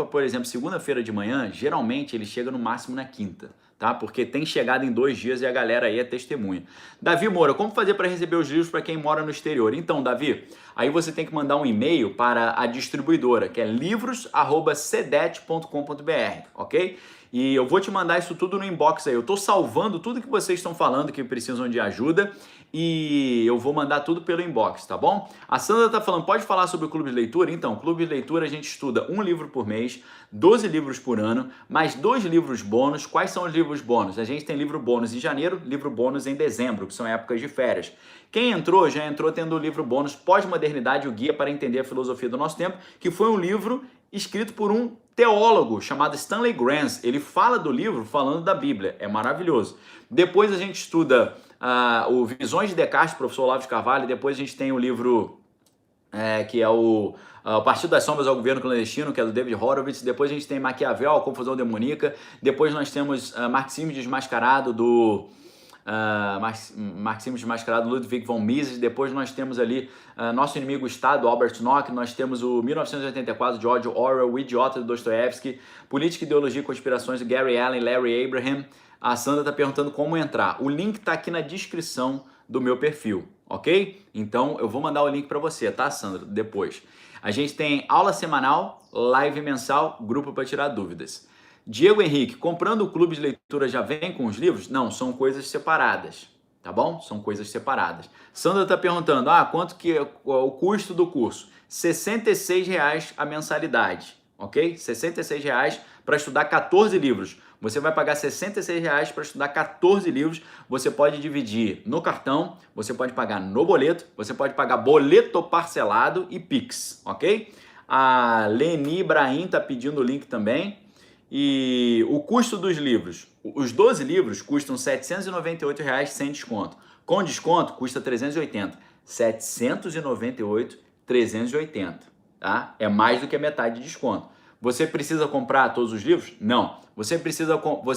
por exemplo, segunda-feira de manhã, geralmente ele chega no máximo na quinta. Tá? Porque tem chegado em 2 dias e a galera aí é testemunha. Davi Moura, como fazer para receber os livros para quem mora no exterior? Então, Davi, aí você tem que mandar um e-mail para a distribuidora, que é livros@cedet.com.br, ok? E eu vou te mandar isso tudo no inbox aí. Eu estou salvando tudo que vocês estão falando que precisam de ajuda e eu vou mandar tudo pelo inbox, tá bom? A Sandra tá falando, pode falar sobre o clube de leitura? Então, clube de leitura a gente estuda um livro por mês, 12 livros por ano, mais 2 livros bônus. Quais são os livros bônus? A gente tem livro bônus em janeiro, livro bônus em dezembro, que são épocas de férias. Quem entrou, já entrou tendo o livro bônus Pós-Modernidade, o Guia para Entender a Filosofia do Nosso Tempo, que foi um livro escrito por um teólogo chamado Stanley Grenz. Ele fala do livro falando da Bíblia. É maravilhoso. Depois a gente estuda o Visões de Descartes, professor Olavo de Carvalho. Depois a gente tem o livro que é o Partido das Sombras ao Governo Clandestino, que é do David Horowitz. Depois a gente tem Maquiavel, a Confusão Demoníaca. Depois nós temos Marxismo Desmascarado do... Marxismo Desmascarado, Ludwig von Mises. Depois nós temos ali Nosso Inimigo o Estado, Albert Nock. Nós temos o 1984, George Orwell, O Idiota, de Dostoiévski. Política, Ideologia e Conspirações, de Gary Allen, Larry Abraham. A Sandra está perguntando como entrar. O link está aqui na descrição do meu perfil, ok? Então eu vou mandar o link para você, tá, Sandra? Depois. A gente tem aula semanal, live mensal, grupo para tirar dúvidas. Diego Henrique, comprando o clube de leitura já vem com os livros? Não, são coisas separadas, tá bom? São coisas separadas. Sandra está perguntando, quanto que é o custo do curso? R$ 66,00 a mensalidade, ok? R$ 66,00 para estudar 14 livros. Você vai pagar R$ 66,00 para estudar 14 livros. Você pode dividir no cartão, você pode pagar no boleto, você pode pagar boleto parcelado e Pix, ok? A Leni Ibrahim está pedindo o link também. E o custo dos livros, os 12 livros custam R$ 798,00 sem desconto. Com desconto custa R$ 380. R$ 798, 380, tá? É mais do que a metade de desconto. Você precisa comprar todos os livros? Não. Você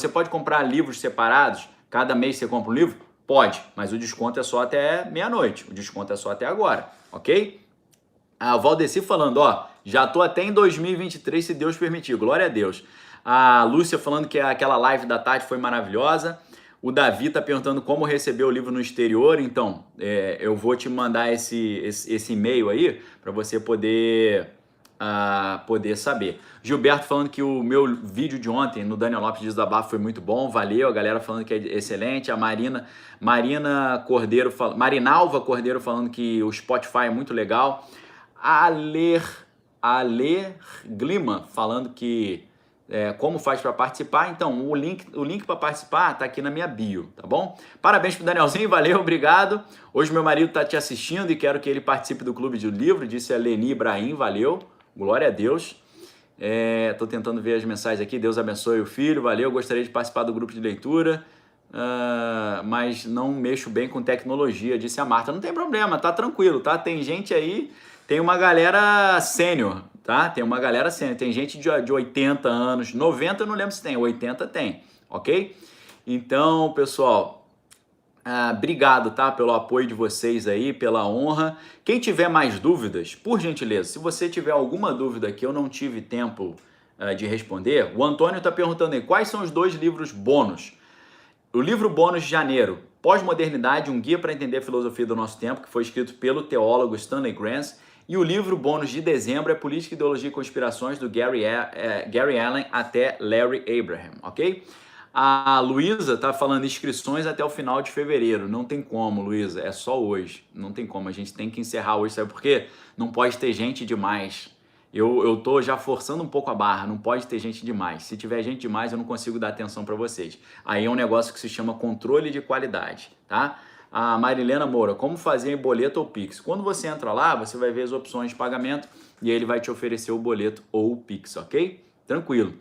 pode comprar livros separados? Cada mês você compra um livro? Pode, mas o desconto é só até meia-noite. O desconto é só até agora, ok? O Valdeci falando, já tô até em 2023, se Deus permitir. Glória a Deus. A Lúcia falando que aquela live da tarde foi maravilhosa. O Davi tá perguntando como receber o livro no exterior. Então, eu vou te mandar esse e-mail aí para você poder poder saber. Gilberto falando que o meu vídeo de ontem no Daniel Lopes Desabafo foi muito bom, valeu. A galera falando que é excelente. A Marinalva Cordeiro falando que o Spotify é muito legal. A Glima falando que como faz para participar. Então, o link para participar tá aqui na minha bio, tá bom? Parabéns pro Danielzinho, valeu, obrigado. Hoje meu marido tá te assistindo e quero que ele participe do Clube do Livro, disse a Leni Ibrahim, valeu, glória a Deus. Tô tentando ver as mensagens aqui, Deus abençoe o filho, valeu, gostaria de participar do grupo de leitura, mas não mexo bem com tecnologia, disse a Marta. Não tem problema, tá tranquilo, tá? Tem gente aí, tem uma galera sênior, tá? Tem uma galera sênior, tem gente de 80 anos, 90 eu não lembro se tem, 80 tem, ok? Então, pessoal, obrigado, tá? Pelo apoio de vocês aí, pela honra. Quem tiver mais dúvidas, por gentileza, se você tiver alguma dúvida que eu não tive tempo de responder, o Antônio tá perguntando aí, quais são os 2 livros bônus? O livro bônus de janeiro, Pós-Modernidade, um guia para entender a filosofia do nosso tempo, que foi escrito pelo teólogo Stanley Grenz. E o livro bônus de dezembro é Política, Ideologia e Conspirações, do Gary Allen até Larry Abraham, ok? A Luísa tá falando inscrições até o final de fevereiro. Não tem como, Luísa, é só hoje. Não tem como, a gente tem que encerrar hoje, sabe por quê? Não pode ter gente demais. Eu tô já forçando um pouco a barra, não pode ter gente demais. Se tiver gente demais, eu não consigo dar atenção para vocês. Aí é um negócio que se chama controle de qualidade, tá? A Marilena Moura, como fazer em boleto ou Pix? Quando você entra lá, você vai ver as opções de pagamento e ele vai te oferecer o boleto ou o Pix, ok? Tranquilo.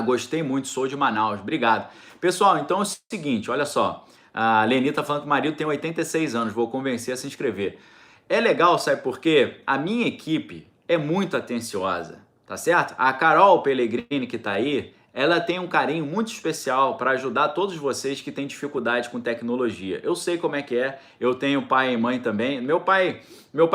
Gostei muito, sou de Manaus, obrigado. Pessoal, então é o seguinte, olha só. A Leni tá falando que o marido tem 86 anos, vou convencer a se inscrever. É legal, sabe por quê? A minha equipe é muito atenciosa, tá certo? A Carol Pellegrini que tá aí, ela tem um carinho muito especial para ajudar todos vocês que têm dificuldade com tecnologia. Eu sei como é que é, eu tenho pai e mãe também. Meu pai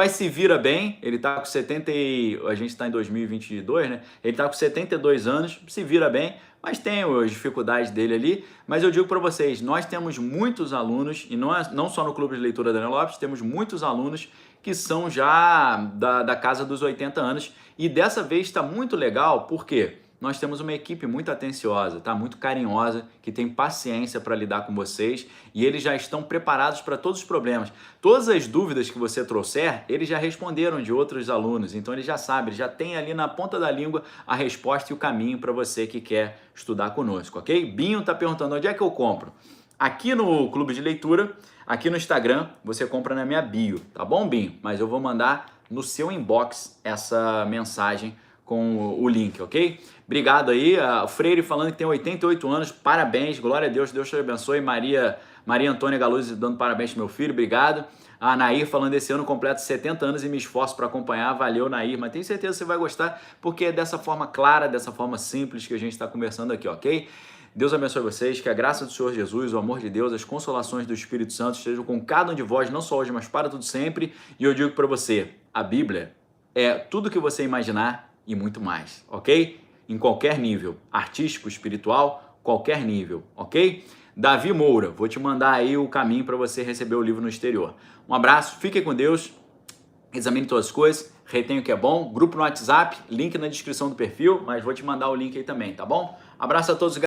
se vira bem, ele tá com 70 e... a gente tá em 2022, né? Ele tá com 72 anos, se vira bem, mas tem as dificuldades dele ali. Mas eu digo para vocês, nós temos muitos alunos, e não só no Clube de Leitura Daniel Lopes, temos muitos alunos que são já da casa dos 80 anos. E dessa vez está muito legal, por quê? Nós temos uma equipe muito atenciosa, tá? Muito carinhosa, que tem paciência para lidar com vocês e eles já estão preparados para todos os problemas. Todas as dúvidas que você trouxer, eles já responderam de outros alunos, então eles já sabem, eles já têm ali na ponta da língua a resposta e o caminho para você que quer estudar conosco, ok? Binho tá perguntando onde é que eu compro. Aqui no Clube de Leitura, aqui no Instagram, você compra na minha bio, tá bom, Binho? Mas eu vou mandar no seu inbox essa mensagem com o link, ok? Obrigado aí, o Freire falando que tem 88 anos, parabéns, glória a Deus, Deus te abençoe. Maria Antônia Galuzzi dando parabéns pro meu filho, obrigado. A Nair falando, esse ano completo 70 anos e me esforço para acompanhar, valeu Nair, mas tenho certeza que você vai gostar, porque é dessa forma clara, dessa forma simples que a gente está conversando aqui, ok? Deus abençoe vocês, que a graça do Senhor Jesus, o amor de Deus, as consolações do Espírito Santo estejam com cada um de vós, não só hoje, mas para tudo sempre. E eu digo para você, a Bíblia é tudo que você imaginar e muito mais, ok? Em qualquer nível, artístico, espiritual, qualquer nível, ok? Davi Moura, vou te mandar aí o caminho para você receber o livro no exterior. Um abraço, fique com Deus, examine todas as coisas, retenha o que é bom, grupo no WhatsApp, link na descrição do perfil, mas vou te mandar o link aí também, tá bom? Abraço a todos.